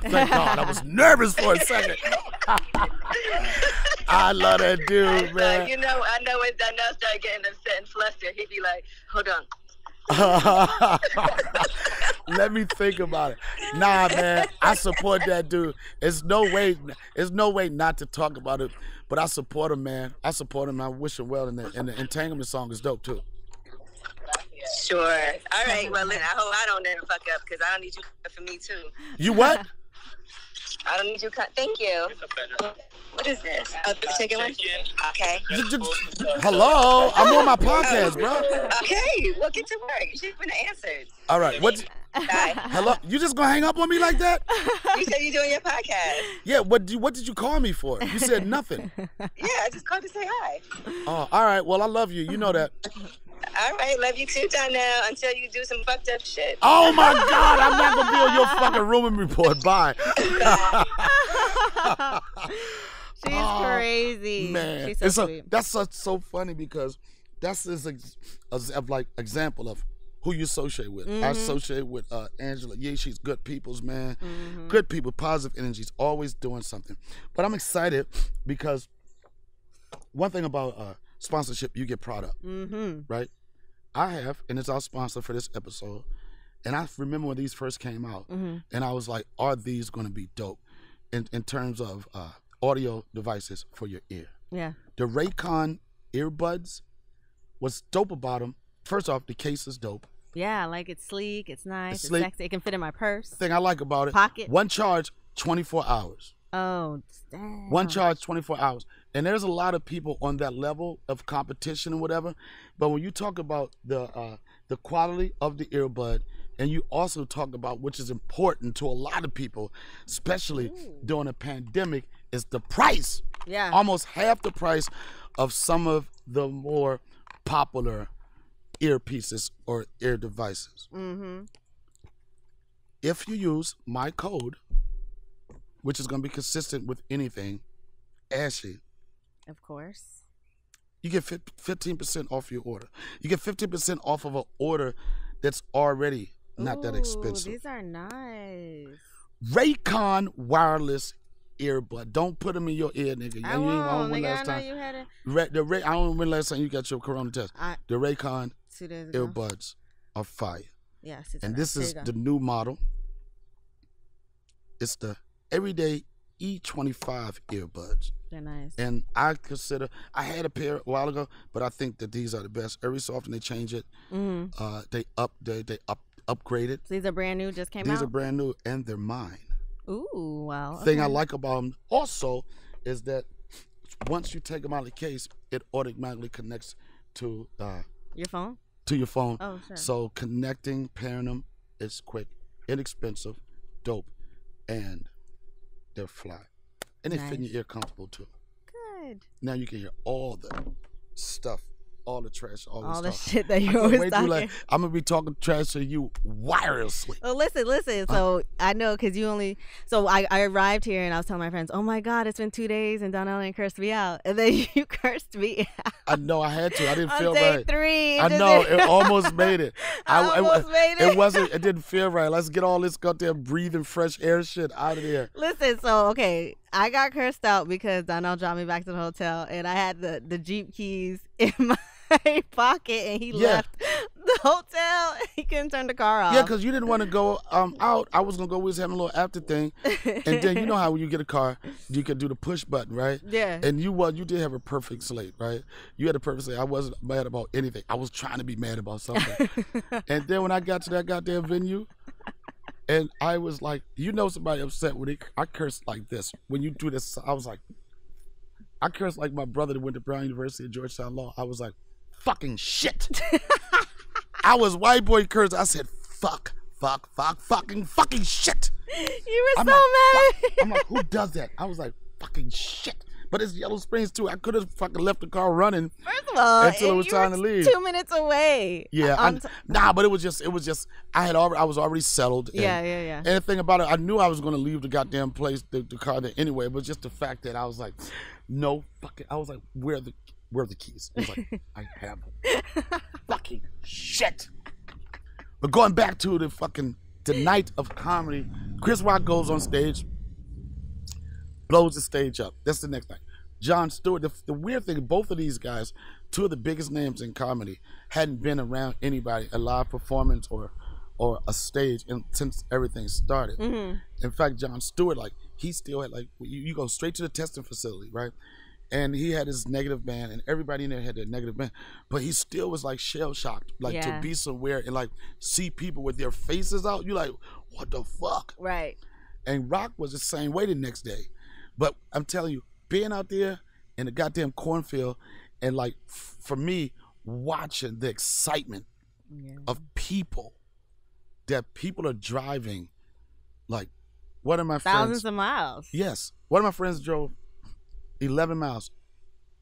Thank God, I was nervous for a second. I love that dude, man. You know, I know when Donnell started getting upset and flustered, he'd be like, hold on. Let me think about it. Nah, man, I support that dude. There's no way not to talk about it. But I support him, man. I support him. I wish him well. And the Entanglement song is dope too. Sure. All right. Well, I hope I don't never fuck up because I don't need you for me too. You what? I don't need you. Thank you. What is this? Oh, the chicken one? Okay. Hello, I'm on my podcast, bro. Okay. Well, get to work. You should have been answered. All right. What? Bye. Hello. You just gonna hang up on me like that? You said you're doing your podcast. Yeah. What did you call me for? You said nothing. Yeah, I just called to say hi. Oh, all right. Well, I love you. You know that. All right, love you too, Donnell, until you do some fucked up shit. Oh my God, I'm not gonna be on your fucking rooming report. Bye. She's crazy. Man, She's so sweet. That's so funny because that's this example of who you associate with. I associate with Angela. Yeah, she's good people's, man. Good people, positive energies, always doing something. But I'm excited because one thing about sponsorship, you get product, right? I have, and it's our sponsor for this episode. And I remember when these first came out, and I was like, are these going to be dope in terms of audio devices for your ear? Yeah. The Raycon earbuds, what's dope about them, first off, the case is dope. Yeah, like it's sleek, it's nice, it's sleek. sexy. It can fit in my purse. The thing I like about it, Pocket. one charge, 24 hours. Oh, damn. One charge, 24 hours. And there's a lot of people on that level of competition and whatever. But when you talk about the quality of the earbud, and you also talk about, which is important to a lot of people, especially during a pandemic, is the price. Yeah. Almost half the price of some of the more popular earpieces or ear devices. If you use my code, which is going to be consistent with anything, Ashley, Of course. you get 15% off your order. You get 15% off of an order that's already not that expensive. These are nice. Raycon wireless earbud. Don't put them in your ear, nigga. I won't, nigga. I know you had it. I don't know when last time you got your corona test. The Raycon 2 days ago. earbuds are fire. Yes. And this is the new model. It's the everyday E25 earbuds. They're nice. And I had a pair a while ago, but I think that these are the best. Every so often they change it. They upgrade it. So these are brand new, just came out? These are brand new, and they're mine. Ooh, wow. Thing I like about them also is that once you take them out of the case, it automatically connects to your phone? To your phone. Oh, sure. So connecting, pairing them is quick, inexpensive, dope, and they're fly. And they fit in your ear comfortable too. Good. Now you can hear all the stuff, all the trash, all the stuff. shit that you always talking. I'm going to be talking trash to you wirelessly. Well, listen. So I know because you only, so I arrived here and I was telling my friends, oh my God, it's been 2 days and Donnell ain't cursed me out. And then you cursed me out. I know I had to. I didn't feel On day right. 3. I know. It almost made it. Made it. It didn't feel right. Let's get all this goddamn breathing fresh air shit out of there. Listen, so, okay. I got cursed out because Donnell dropped me back to the hotel and I had the Jeep keys in my pocket and he left the hotel. He couldn't turn the car off. Yeah, because you didn't want to go out. I was going to go. We was having a little after thing. And then you know how when you get a car, you can do the push button, right? Yeah. And you did have a perfect slate, right? You had a perfect slate. I wasn't mad about anything. I was trying to be mad about something. And then when I got to that goddamn venue, and I was like, somebody upset when I cursed like this. When you do this, I was like, I cursed like my brother that went to Brown University and Georgetown Law. I was like, fucking shit. I was white boy cursed. I said, fucking shit. You were so mad. I'm like, who does that? I was like, fucking shit. But it's Yellow Springs too. I could have fucking left the car running. First of all, until it was time to leave. 2 minutes away. Yeah, but it was just. I was already settled. Yeah. And the thing about it, I knew I was going to leave the goddamn place, the car there anyway. But just the fact that I was like, no fucking. I was like, where are the keys? I was like, I have them. Fucking shit. But going back to the night of comedy, Chris Rock goes on stage, blows the stage up. That's the next night. Jon Stewart. The weird thing, both of these guys, 2 of the biggest names in comedy, hadn't been around anybody, a live performance or a stage since everything started. Mm-hmm. In fact, Jon Stewart, he still had you go straight to the testing facility, right? And he had his negative band, and everybody in there had their negative band, but he still was shell shocked, to be somewhere and see people with their faces out. You what the fuck? Right. And Rock was the same way the next day. But I'm telling you, being out there in the goddamn cornfield and for me, watching the excitement of people, that people are driving, one of my thousands of miles. Yes. One of my friends drove 11 miles.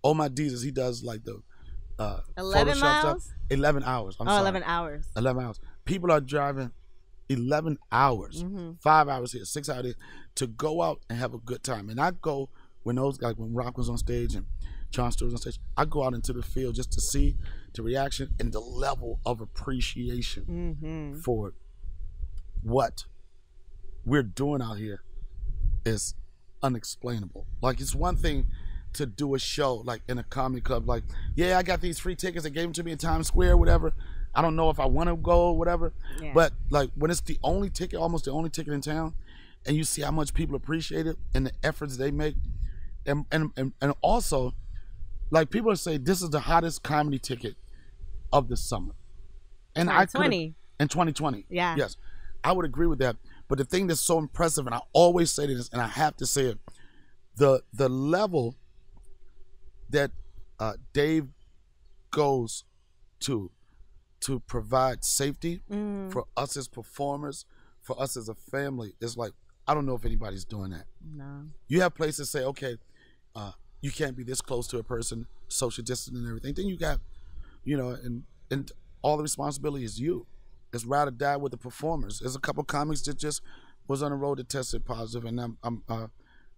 Oh my Jesus, he does the 11 Photoshop miles? stuff. 11 hours. I'm sorry. 11 hours. 11 hours. People are driving 11 hours, 5 hours here, 6 hours here, to go out and have a good time. And I go when those guys, when Rock was on stage and Jon Stewart was on stage, I go out into the field just to see the reaction and the level of appreciation for what we're doing out here is unexplainable. It's one thing to do a show in a comedy club, yeah, I got these free tickets, they gave them to me in Times Square, whatever. I don't know if I want to go or whatever. Yeah. But when it's the only ticket, almost the only ticket in town, and you see how much people appreciate it and the efforts they make, and also, people say this is the hottest comedy ticket of the summer. And 2020. In 2020. Yeah. Yes. I would agree with that. But the thing that's so impressive, and I always say this, and I have to say it, the level that Dave goes to provide safety for us as performers, for us as a family, is I don't know if anybody's doing that. No. You have places say, okay, you can't be this close to a person, social distancing and everything. Then you got, and all the responsibility is you. It's ride or die with the performers. There's a couple comics that just was on the road that tested positive, and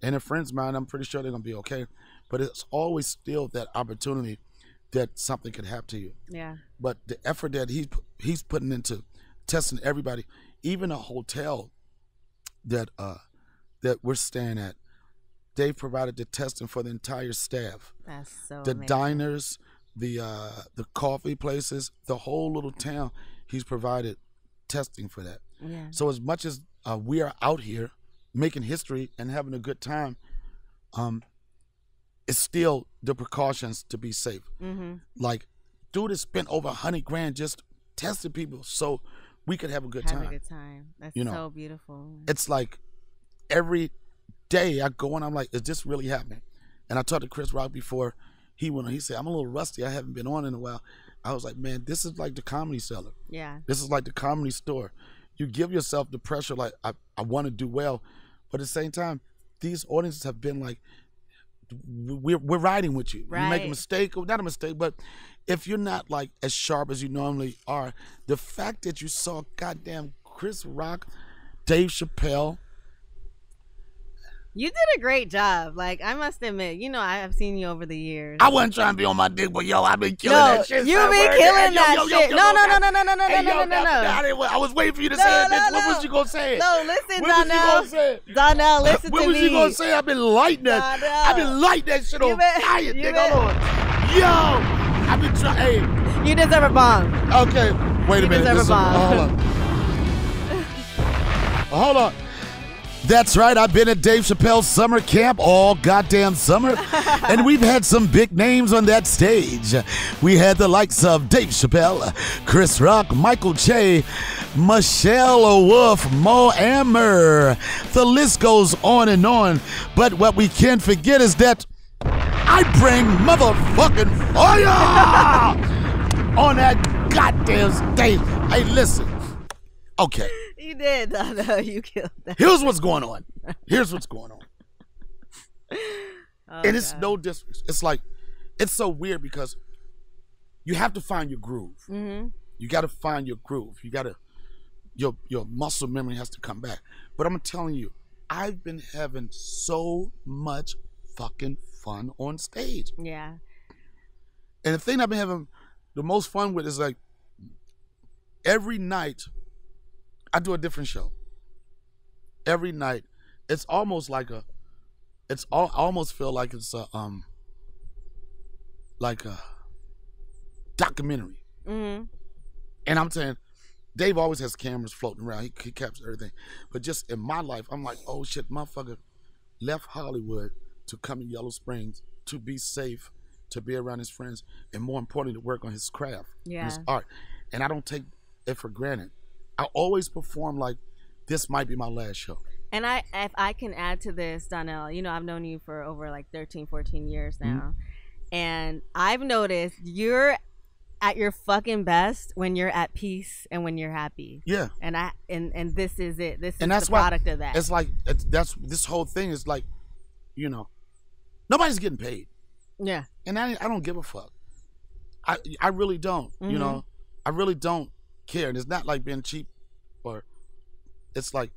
and a friend's of mine, I'm pretty sure they're gonna be okay. But it's always still that opportunity that something could happen to you. Yeah. But the effort that he's putting into testing everybody, even a hotel that we're staying at, they've provided the testing for the entire staff. That's so the amazing. Diners, the coffee places, the whole little town, he's provided testing for that. Yeah. So as much as we are out here making history and having a good time, it's still the precautions to be safe. Mm-hmm. Like, dude has spent over $100,000 just testing people so we could have a good time. Have a good time. That's You know, so beautiful. It's like every day I go and I'm like, is this really happening? And I talked to Chris Rock before he went on. He said, I'm a little rusty. I haven't been on in a while. I was like, man, this is like the Comedy Cellar. Yeah. This is like the Comedy Store. You give yourself the pressure, like, I want to do well. But at the same time, these audiences have been like, we're riding with you. Right. You make a mistake, or not a mistake, but if you're not like as sharp as you normally are, the fact that you saw goddamn Chris Rock, Dave Chappelle. You did a great job. Like, I must admit, you know, I have seen you over the years. I wasn't trying to be on my dick, but yo, I've been killing No, that shit. you son. been Word. killing Yo, that yo, yo, shit. yo, No, yo, no, yo. no, no, no, no, Hey, no, yo, no, no, no. I was waiting for you to No, say it, no, bitch. no. What was you gonna say? No, listen, What was you Donnell. gonna say? Donnell, listen What to was me. you gonna say? I've been lighting that. Donnell. I've been lighting that shit on You been- fire, you nigga. been- Hold on. Yo, I've been trying. Hey, You deserve a bomb. okay. Wait a You minute. deserve a bomb. Hold on. Hold on. That's right. I've been at Dave Chappelle's summer camp all goddamn summer, and we've had some big names on that stage. We had the likes of Dave Chappelle, Chris Rock, Michael Che, Michelle Wolf, Mo Amer. The list goes on and on. But what we can't forget is that I bring motherfucking fire on that goddamn stage. Hey, listen. Okay. You did, Donnell. You killed that. Here's what's going on. Here's what's going on. Oh, And it's God. no disrespect. It's like, it's so weird because you have to find your groove. Mm-hmm. You got to find your groove. You got to, your muscle memory has to come back. But I'm telling you, I've been having so much fucking fun on stage. Yeah. And the thing I've been having the most fun with is like, every night I do a different show. Every night, it's almost like I almost feel like it's a documentary. Mm-hmm. And I'm saying, Dave always has cameras floating around. He captures everything. But just in my life, I'm like, oh shit, motherfucker left Hollywood to come in Yellow Springs to be safe, to be around his friends, and more importantly, to work on his craft, Yeah. his art. And I don't take it for granted. I always perform like this might be my last show. And if I can add to this, Donnell, you know, I've known you for over like 13, 14 years now. Mm-hmm. And I've noticed you're at your fucking best when you're at peace and when you're happy. Yeah. And this is it. This And is that's the why product of that. It's like, that's this whole thing is like, you know, nobody's getting paid. Yeah. And I don't give a fuck. I really don't. Mm-hmm. You know, I really don't care. And it's not like being cheap, or it's like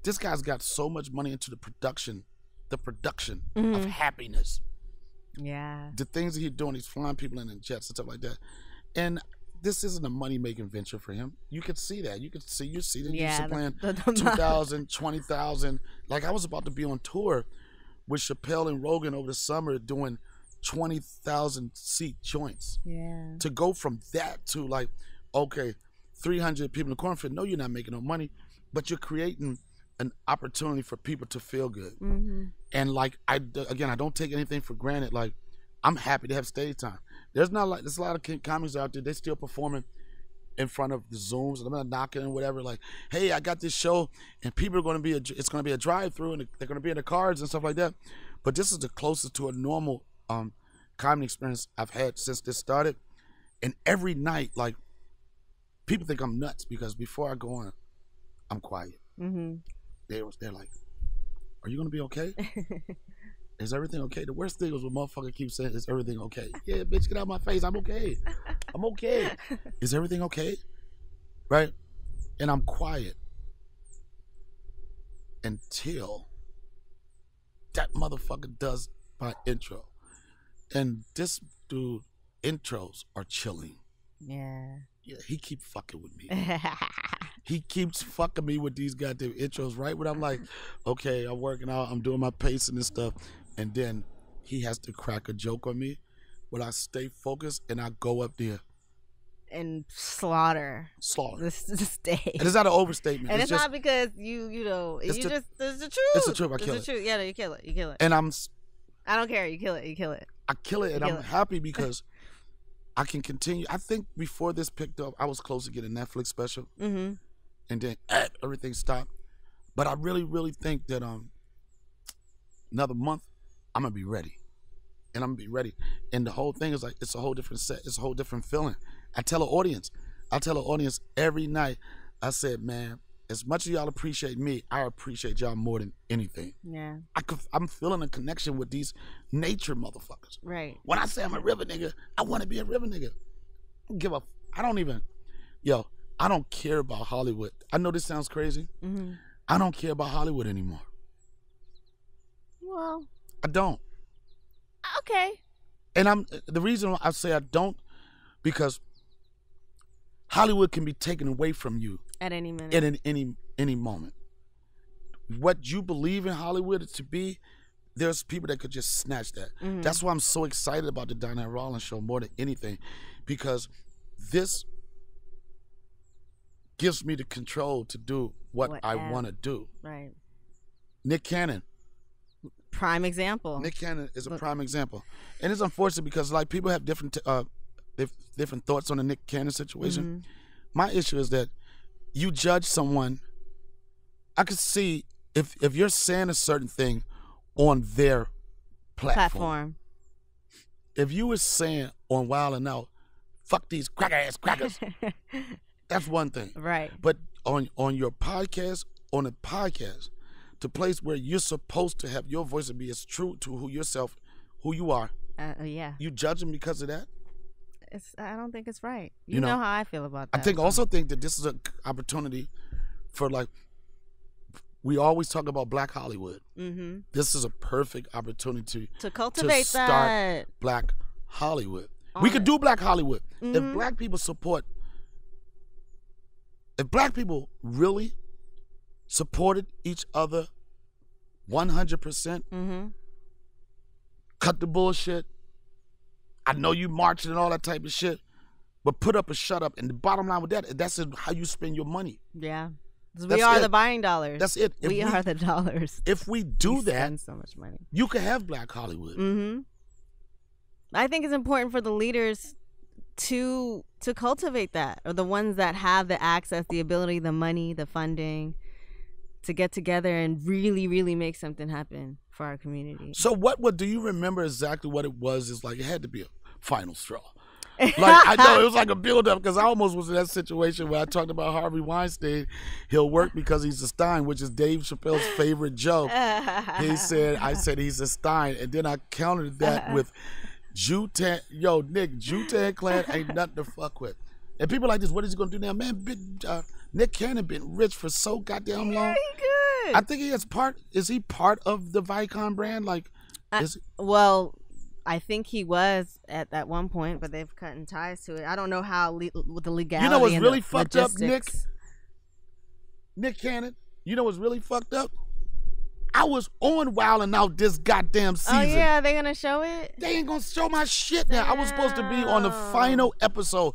this guy's got so much money into the production Mm-hmm. of happiness. Yeah. The things that he's doing, he's flying people in jets and stuff like that. And this isn't a money-making venture for him. You could see that. You see that Yeah, he's playing the 2,000, 20,000. Like, I was about to be on tour with Chappelle and Rogan over the summer doing 20,000 seat joints. Yeah. To go from that to like, okay, 300 people in the cornfield. No, you're not making no money, but you're creating an opportunity for people to feel good. Mm-hmm. And like, I don't take anything for granted. Like, I'm happy to have stage time. There's a lot of comics out there. They still performing in front of the Zooms, and I'm not knocking and whatever. Like, hey, I got this show, and people are going to be it's going to be a drive-through, and they're going to be in the cars and stuff like that. But this is the closest to a normal comedy experience I've had since this started. And every night, like, people think I'm nuts because before I go on, I'm quiet. Mm-hmm. They're like, "Are you gonna be okay? Is everything okay?" The worst thing is when motherfucker keeps saying, "Is everything okay?" Yeah, bitch, get out of my face. I'm okay. I'm okay. Is everything okay? Right? And I'm quiet. until that motherfucker does my intro. And this dude, intros are chilling. Yeah. Yeah, he keep fucking with me. He keeps fucking me with these goddamn intros, right? When I'm like, okay, I'm working out, I'm doing my pacing and stuff, and then he has to crack a joke on me, but I stay focused and I go up there and slaughter this day. And it's not an overstatement. And it's just, not because you know, it's the truth. It's the truth. I kill it. Yeah, no, you kill it. You kill it. And I don't care. You kill it. You kill it. I kill it, and I'm happy because I can continue. I think before this picked up, I was close to getting a Netflix special, and then everything stopped. But I really, really think that another month, I'm gonna be ready, and I'm gonna be ready. And the whole thing is like it's a whole different set. It's a whole different feeling. I tell an audience every night. I said, man, as much as y'all appreciate me, I appreciate y'all more than anything. Yeah. I'm feeling a connection with these nature motherfuckers. Right. When I say I'm a river nigga, I want to be a river nigga. I don't care about Hollywood. I know this sounds crazy. I don't care about Hollywood anymore. Well. I don't. Okay. And the reason why I say I don't, because Hollywood can be taken away from you at any minute. At any moment. What you believe in Hollywood to be, there's people that could just snatch that. That's why I'm so excited about the Donnell Rawlings show more than anything, because this gives me the control to do what I want to do. Right. Nick Cannon. Prime example. Nick Cannon is a prime example. And it's unfortunate because like people have different thoughts on the Nick Cannon situation. My issue is that you judge someone. I could see if you're saying a certain thing on their platform. If you were saying on Wild 'N Out, fuck these cracker ass crackers, that's one thing. Right. But on your podcast, on a podcast, the place where you're supposed to have your voice and be as true to who you are. Yeah. You judge them because of that? I don't think it's right. You know how I feel about that. I also think that this is an opportunity for, like, we always talk about Black Hollywood. This is a perfect opportunity to cultivate to start that. Black Hollywood. We could do Black Hollywood if Black people if Black people really supported each other 100%. Cut the bullshit. I know you marching and all that type of shit, but put up or shut up. And the bottom line with that's how you spend your money. Yeah. We are the buying dollars. That's it. We are the dollars. If we do that, spend so much money. You could have Black Hollywood. I think it's important for the leaders to cultivate that, or the ones that have the access, the ability, the money, the funding, to get together and really, really make something happen for our community. So what do you remember exactly what it was? It's like it had to be a final straw. Like I know it was like a build up, because I almost was in that situation where I talked about Harvey Weinstein. He'll work because he's a Stein, which is Dave Chappelle's favorite joke. I said he's a Stein, and then I countered that with Jutan. Yo, Nick, Jutan Clan ain't nothing to fuck with. And people like this, what is he gonna do now, man? Nick Cannon been rich for so goddamn long. Yeah, he good. I think is he part of the Vicon brand? Like, well, I think he was at that one point, but they've cut ties to it. I don't know how with the legality. You know what's really fucked logistics. up, Nick Cannon? You know what's really fucked up? I was on Wild 'N Out this goddamn season. Oh yeah, they gonna show it? They ain't gonna show my shit now. I was supposed to be on the final episode.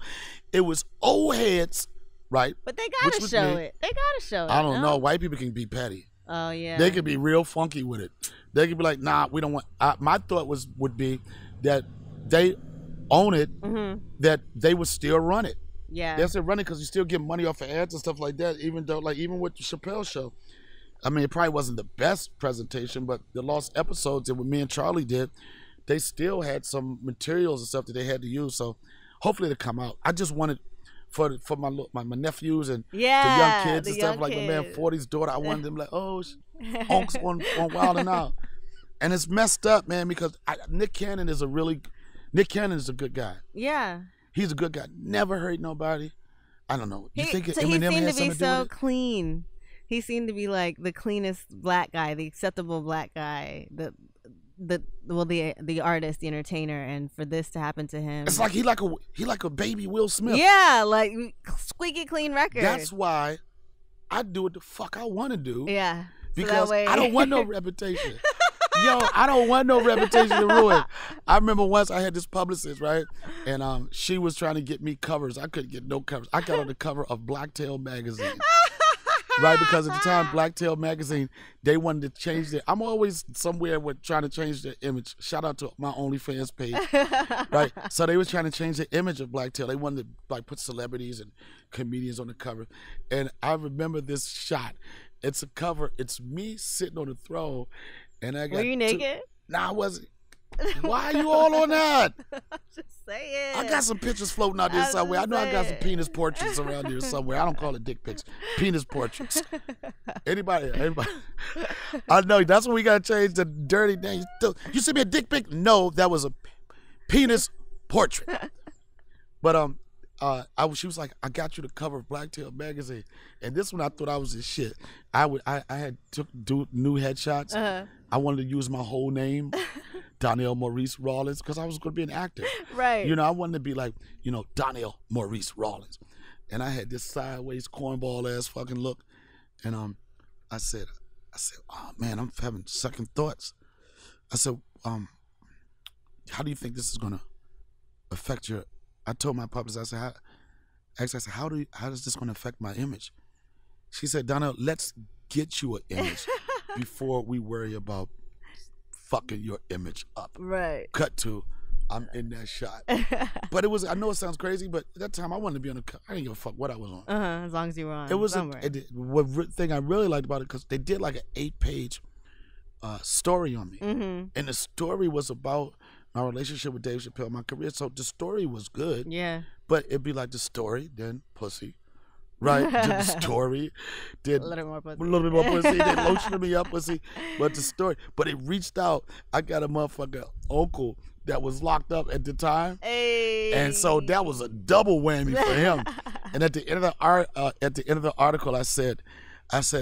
It was old heads, right? But they gotta show it. They gotta show it. I don't know. White people can be petty. Oh yeah. They could be real funky with it. They could be like, nah, we don't want. My thought would be that they own it, that they would still run it. Yeah. They'll still run it because you still get money off of ads and stuff like that. Even with the Chappelle show, I mean, it probably wasn't the best presentation, but the lost episodes that me and Charlie did, they still had some materials and stuff that they had to use. So hopefully it'll come out. I just wanted for my nephews and the young kids and stuff, like my man 40's daughter. I wanted them like, oh, honks on Wild 'N Out. And it's messed up, man, because Nick Cannon is a good guy. Yeah. He's a good guy. Never hurt nobody. I don't know. You think he Eminem seemed has to be something to do so with it? clean. he seemed to be like the cleanest black guy, the acceptable black guy, the artist, the entertainer, and for this to happen to him, it's like he like a baby Will Smith. Yeah, like squeaky clean record. That's why I do what the fuck I want to do. Yeah, because I don't want no reputation. Yo, I don't want no reputation to ruin. I remember once I had this publicist, right? And she was trying to get me covers. I couldn't get no covers. I got on the cover of Blacktail magazine. Right, because at the time, Blacktail magazine, they wanted to change their. I'm always somewhere with trying to change their image. Shout out to my OnlyFans page, right? So they was trying to change the image of Blacktail. They wanted to like put celebrities and comedians on the cover, and I remember this shot. It's a cover. It's me sitting on the throne, and I got. Were you naked? Nah, I wasn't. Why are you all on that? Just saying. I got some pictures floating out there somewhere. I know I got some penis portraits around here somewhere. I don't call it dick pics. Penis portraits. Anybody? I know. That's when we got to change the dirty name. You sent me a dick pic? No, that was a penis portrait. But she was like, I got you the cover of Blacktail magazine. And this one I thought I was the shit. I took new headshots. I wanted to use my whole name. Donnell Maurice Rawlings, because I was going to be an actor. Right. You know, I wanted to be like, you know, Donnell Maurice Rawlings. And I had this sideways cornball ass fucking look. And I said, oh man, I'm having second thoughts. I said, how do you think this is going to affect your, I told my publicist, I said, how is this going to affect my image? She said, Donnell, let's get you an image before we worry about fucking your image up. Right. Cut to, I'm in that shot. But it was, I know it sounds crazy, but at that time I wanted to be on the, I didn't give a fuck what I was on. As long as you were on. It was what thing I really liked about it, because they did like an 8-page story on me. Mm-hmm. And the story was about my relationship with Dave Chappelle, my career. So the story was good. Yeah. But it'd be like the story, then pussy. Right? Did the story. Did a little more pussy. A little bit more pussy. They lotioned me up pussy. But the story. But it reached out. I got a motherfucker uncle that was locked up at the time. Hey. And so that was a double whammy for him. And at the end of the article, I said,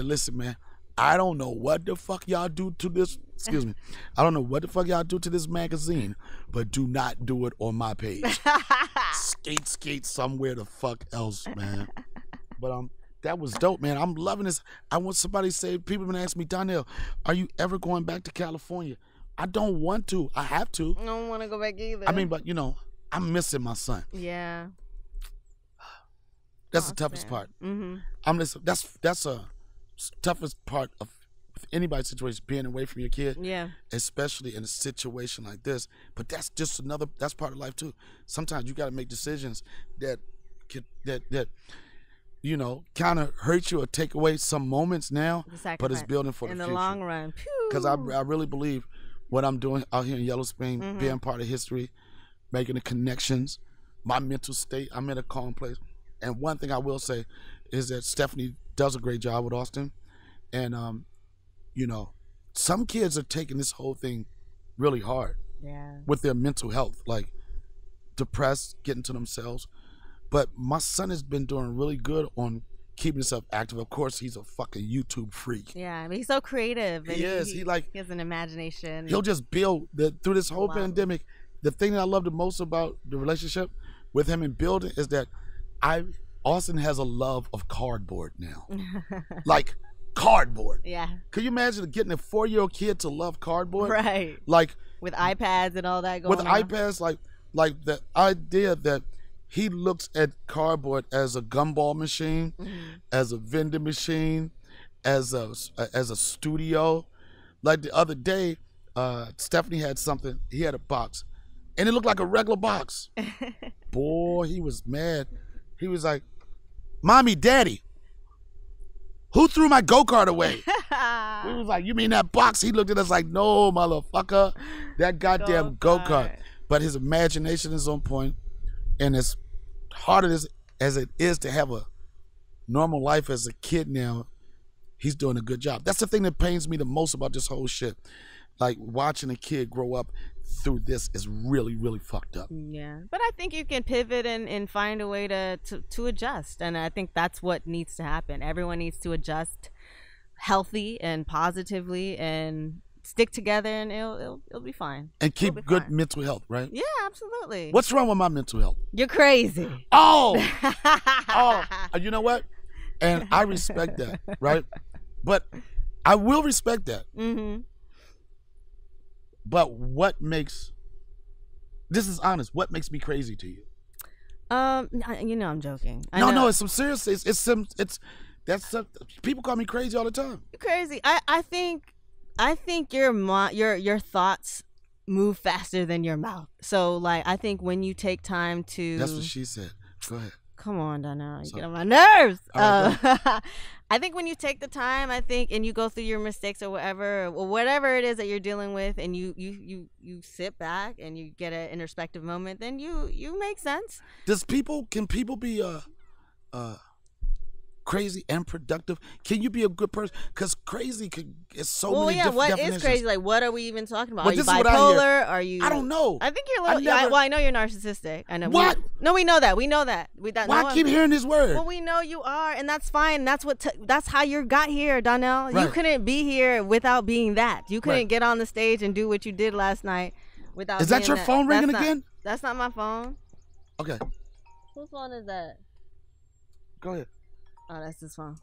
listen, man, I don't know what the fuck y'all do to this. Excuse me. I don't know what the fuck y'all do to this magazine, but do not do it on my page. Skate somewhere the fuck else, man. But that was dope, man. I'm loving this. I want somebody to say, people have been asking me, Donnell, are you ever going back to California? I don't want to. I have to. I don't want to go back either. I mean, but you know, I'm missing my son. Yeah. That's the toughest part. Mm-hmm. That's a toughest part of anybody's situation, being away from your kid. Yeah. Especially in a situation like this. But that's just that's part of life too. Sometimes you got to make decisions that you know, kind of hurt you or take away some moments now, but it's building for the future. In the long run. Because I really believe what I'm doing out here in Yellow Spring, being part of history, making the connections, my mental state, I'm in a calm place. And one thing I will say is that Stephanie does a great job with Austin. And, you know, some kids are taking this whole thing really hard with their mental health, like depressed, getting to themselves. But my son has been doing really good on keeping himself active. Of course, he's a fucking YouTube freak. Yeah, I mean, he's so creative. And he is. He has an imagination. He'll just build through this whole pandemic. The thing that I love the most about the relationship with him and building is that Austin has a love of cardboard now. Like cardboard. Yeah. Can you imagine getting a 4-year-old kid to love cardboard? Right. Like with iPads and all that going on. With iPads, like the idea that he looks at cardboard as a gumball machine, as a vending machine, as a studio. Like the other day, Stephanie had something. He had a box, and it looked like a regular box. Boy, he was mad. He was like, "Mommy, Daddy, who threw my go-kart away?" We was like, "You mean that box?" He looked at us like, "No, motherfucker, that goddamn go-kart." But his imagination is on point, and as hard as it is to have a normal life as a kid now, he's doing a good job. That's the thing that pains me the most about this whole shit. Like, watching a kid grow up through this is really, really fucked up. Yeah, but I think you can pivot and find a way to adjust, and I think that's what needs to happen. Everyone needs to adjust healthy and positively and stick together, and it'll be fine. And keep good mental health, right? Yeah, absolutely. What's wrong with my mental health? You're crazy. Oh, you know what? And I respect that, right? But I will respect that. Mm-hmm. But this is honest, what makes me crazy to you? You know I'm joking. No, it's some serious. People call me crazy all the time. You're crazy. I think your thoughts move faster than your mouth. So like I think when you take time to. That's what she said. Go ahead. Come on, Donnell. You get on my nerves. Right, I think when you take the time, and you go through your mistakes or whatever it is that you're dealing with, and you sit back and you get an introspective moment, then you make sense. Can people be crazy and productive? Can you be a good person? Because crazy is so many different what definitions. Is crazy? Like, what are we even talking about? Well, are you this is what I hear. bipolar? Are you? I don't know. I think you're a little. I know you're narcissistic. I know. What? No, we know that. We know that. Why I keep hearing this word? Well, we know you are, and that's fine. That's that's how you got here, Donnell. Right. You couldn't be here without being that. You couldn't Right. get on the stage and do what you did last night without. Is that being your phone ringing That's again? That's not my phone. Okay. Whose phone is that? Go ahead. Oh, that's his phone.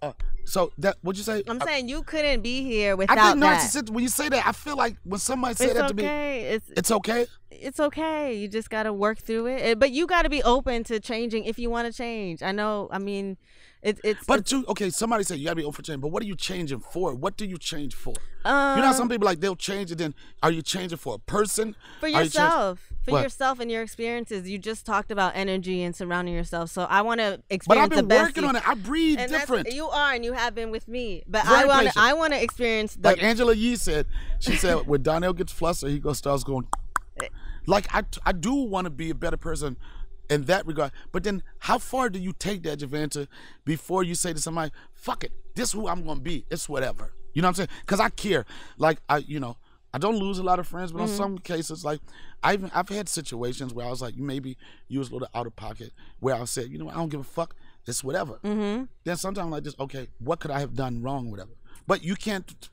So what'd you say? I'm saying you couldn't be here without I think that. narcissistic. When you say that, I feel like when somebody say that to me, it's okay. It's okay. You just got to work through it. But you got to be open to changing if you want to change. I know. I mean, somebody said you got to be open for change. But what are you changing for? What do you change for? You know how some people like they'll change it. Then are you changing for a person? For yourself. What? Yourself and your experiences. You just talked about energy and surrounding yourself. So I want to experience But I've the been best. working on it. I breathe different. You are, and you have been with me. But Very I want to experience the. Like Angela Yee said, she said when Donnell gets flustered, he starts going. Like I do want to be a better person in that regard. But then how far do you take that, Javanta, before you say to somebody, fuck it, this is who I'm going to be. It's whatever. You know what I'm saying? Because I care. Like, I don't lose a lot of friends, but on some cases, like, I've had situations where I was like, maybe you was a little out of pocket, where I said, I don't give a fuck. It's whatever. Mm-hmm. Then sometimes I'm like this, okay, what could I have done wrong, whatever. But you can't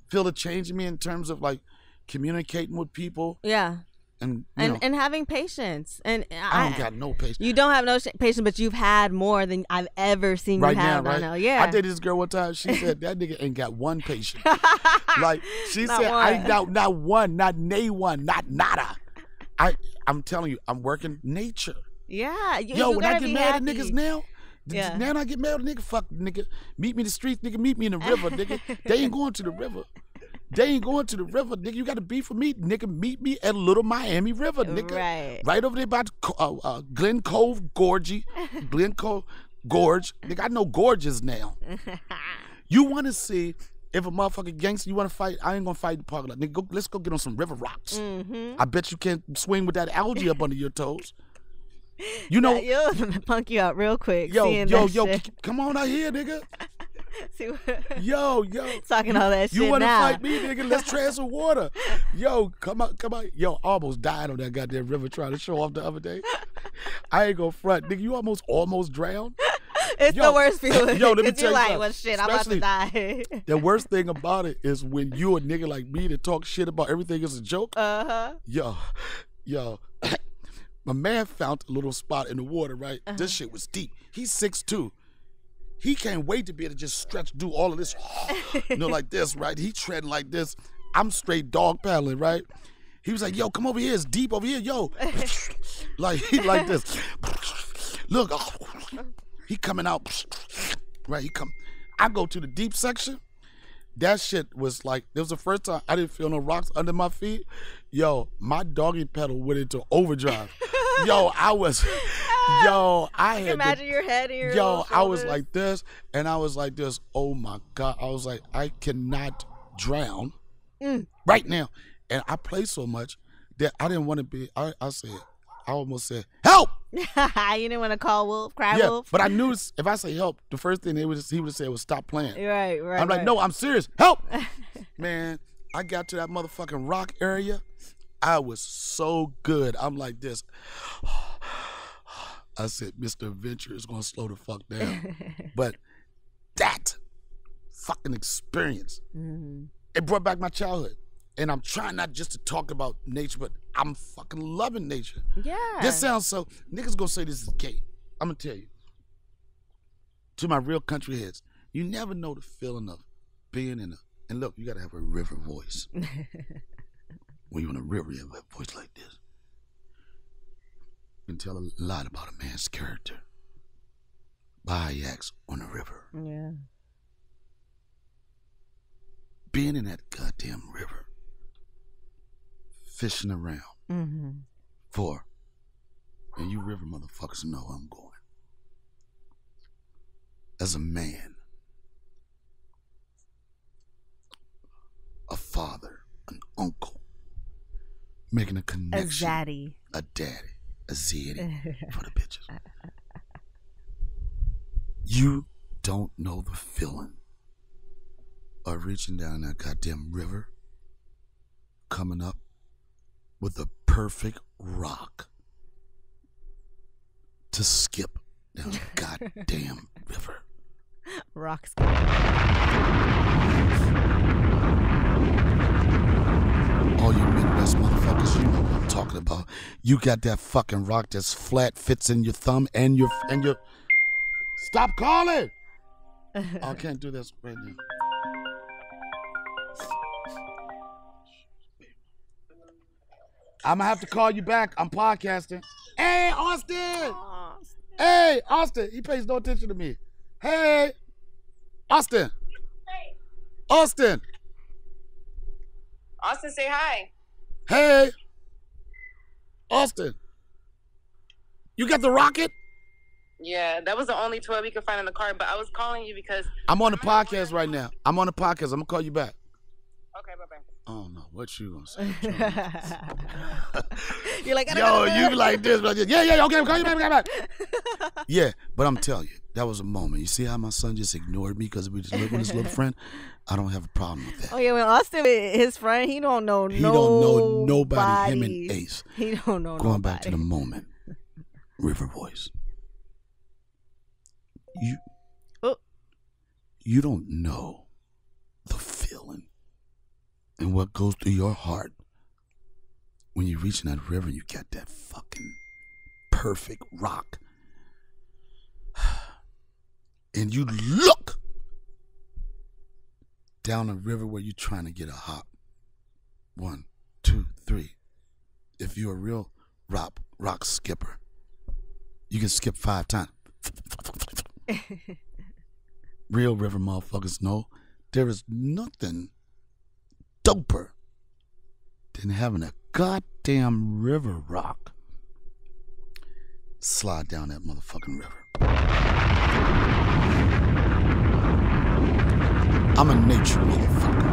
feel the change in me in terms of, like, communicating with people. Yeah. And having patience. And I don't got no patience. You don't have no patience, but you've had more than I've ever seen right you have. Now, right? I know. Yeah. I dated this girl one time. She said that nigga ain't got one patient. Like she said, one. I ain't not one, not nay one, not nada. I'm telling you, I'm working nature. Yeah. When I get mad happy. at niggas now. Yeah. Now I get mad at nigga. Fuck nigga. Meet me in the streets, nigga. Meet me in the river, nigga. They ain't going to the river. They ain't going to the river, nigga. You got to be for me, nigga. Meet me at Little Miami River, nigga. Right over there by Glen Cove Gorge. Glen Cove Gorge. Nigga, I know gorges now. You want to see if a motherfucking gangster, you want to fight, I ain't going to fight in the parking lot. Nigga, let's go get on some river rocks. Mm-hmm. I bet you can't swing with that algae up under your toes. You know. You'll punk you out real quick. Yo, come on out here, nigga. See what? Yo. Talking all that shit You want to now. fight me, nigga? Let's try some water. Yo, come on. Yo, I almost died on that goddamn river trying to show off the other day. I ain't gonna front. Nigga, you almost drowned. It's the worst feeling. Yo, let me tell you like, something. well, shit, I'm about to die. The worst thing about it is when you a nigga like me that talk shit about everything is a joke. Uh-huh. Yo. My man found a little spot in the water, right? Uh-huh. This shit was deep. He's 6'2". He can't wait to be able to just stretch, do all of this, like this, right? He treading like this. I'm straight dog paddling, right? He was like, yo, come over here. It's deep over here, yo. Like, he like this. Look, he coming out, right? I go to the deep section. That shit was like, it was the first time I didn't feel no rocks under my feet. Yo, my doggy pedal went into overdrive. I had imagine your head and your I was like this, and I was like this. Oh my God. I was like, I cannot drown right now. And I play so much that I didn't want to be, I almost said, help! You didn't want to call Wolf, cry Yeah, Wolf? but I knew if I say help, the first thing he would have said was stop playing. Right. I'm like, no, I'm serious. Help! Man, I got to that motherfucking rock area. I was so good. I'm like this. I said, Mr. Adventure is going to slow the fuck down. But that fucking experience. Mm-hmm. It brought back my childhood. And I'm trying not just to talk about nature, but I'm fucking loving nature. Yeah. This sounds so, niggas gonna say this is gay. I'm gonna tell you. To my real country heads, you never know the feeling of being in a, and look, you gotta have a river voice. When you're in a river, you have a voice like this. You can tell a lot about a man's character by how he acts on the river. Yeah. Being in that goddamn river, fishing around for, and you river motherfuckers know where I'm going. As a man, a father, an uncle, making a connection. A daddy, a zaddy for the bitches. You don't know the feeling of reaching down that goddamn river, coming up with a perfect rock to skip down the goddamn river. Rocks. All you Midwest motherfuckers, you know what I'm talking about. You got that fucking rock that's flat, fits in your thumb and your. Stop calling! I can't do this right now. I'm gonna have to call you back. I'm podcasting. Hey, Austin! Hey, Austin! He pays no attention to me. Hey, Austin! Austin! Austin, say hi. Hey, Austin! You got the rocket? Yeah, that was the only toy we could find in the car, but I was calling you because... I'm on the podcast right now. I'm on the podcast. I'm gonna call you back. Okay, bye-bye. Oh no, what you gonna say? You're like, yo, you like this, like this. Yeah, okay, call you back. Yeah, but I'm telling you, that was a moment. You see how my son just ignored me because we just lived with his little friend? I don't have a problem with that. Oh yeah, when Austin, his friend, he don't know He don't know nobody. Him and Ace. He don't know Going nobody. back to the moment. River voice. You don't know the feeling and what goes through your heart when you reach in that river and you got that fucking perfect rock. And you look down a river where you're trying to get a hop. 1, 2, 3. If you're a real rock skipper, you can skip 5 times. Real river motherfuckers know there is nothing doper than having a goddamn river rock slide down that motherfucking river. I'm a nature motherfucker.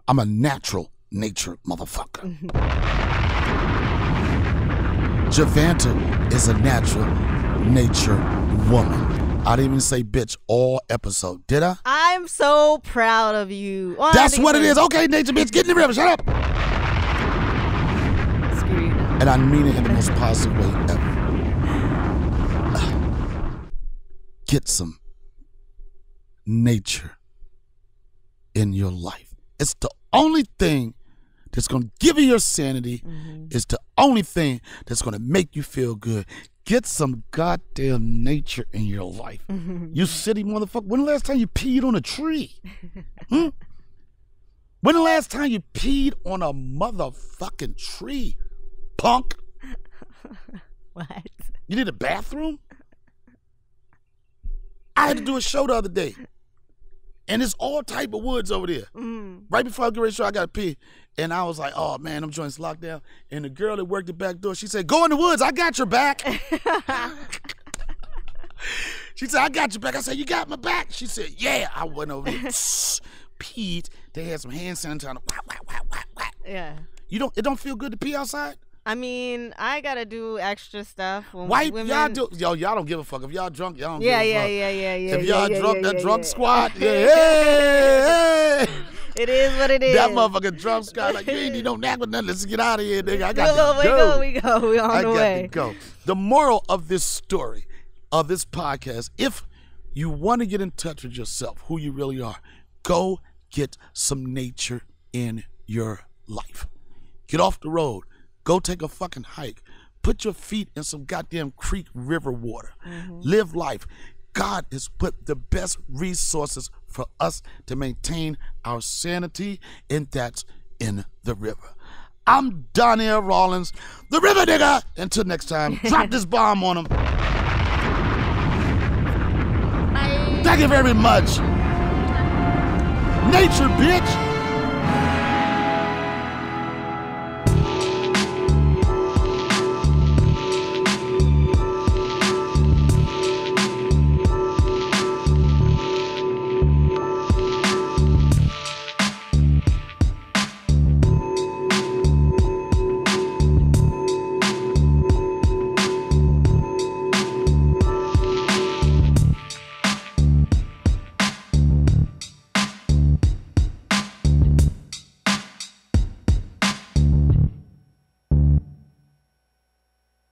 I'm a natural nature motherfucker. Javanta is a natural nature woman. I didn't even say bitch all episode, did I? I'm so proud of you. Well, that's what it is. Okay, nature bitch, get in the river. Shut up. Screw you now. And I mean it in the most positive way ever. Get some nature in your life. It's the only thing that's going to give you your sanity. It's the only thing that's going to make you feel good. Get some goddamn nature in your life. You city motherfucker. When the last time you peed on a tree? When the last time you peed on a motherfucking tree? Punk. What? You need a bathroom? I had to do a show the other day. And it's all type of woods over there. Right before I get ready to show, I got to pee. And I was like, oh, man, them joints locked down. And the girl that worked the back door, she said, go in the woods. I got your back. She said, I got your back. I said, you got my back? She said, yeah. I went over there, peed. They had some hand sanitizer. Yeah. It don't feel good to pee outside? I mean, I gotta do extra stuff. When White, women... y'all do. Yo, y'all don't give a fuck. If y'all drunk, y'all don't Yeah. give a fuck. Yeah. If y'all drunk, that drunk squad, It is what it is. That motherfucking drunk squad, like, you ain't need no nap or nothing. Let's get out of here, nigga. I got to go. We on the way. I got to go. The moral of this story, of this podcast, if you want to get in touch with yourself, who you really are, go get some nature in your life. Get off the road. Go take a fucking hike. Put your feet in some goddamn creek river water. Live life. God has put the best resources for us to maintain our sanity, and that's in the river. I'm Donnell Rawlings, the river nigga. Until next time, drop this bomb on him. Bye. Thank you very much. Nature, bitch.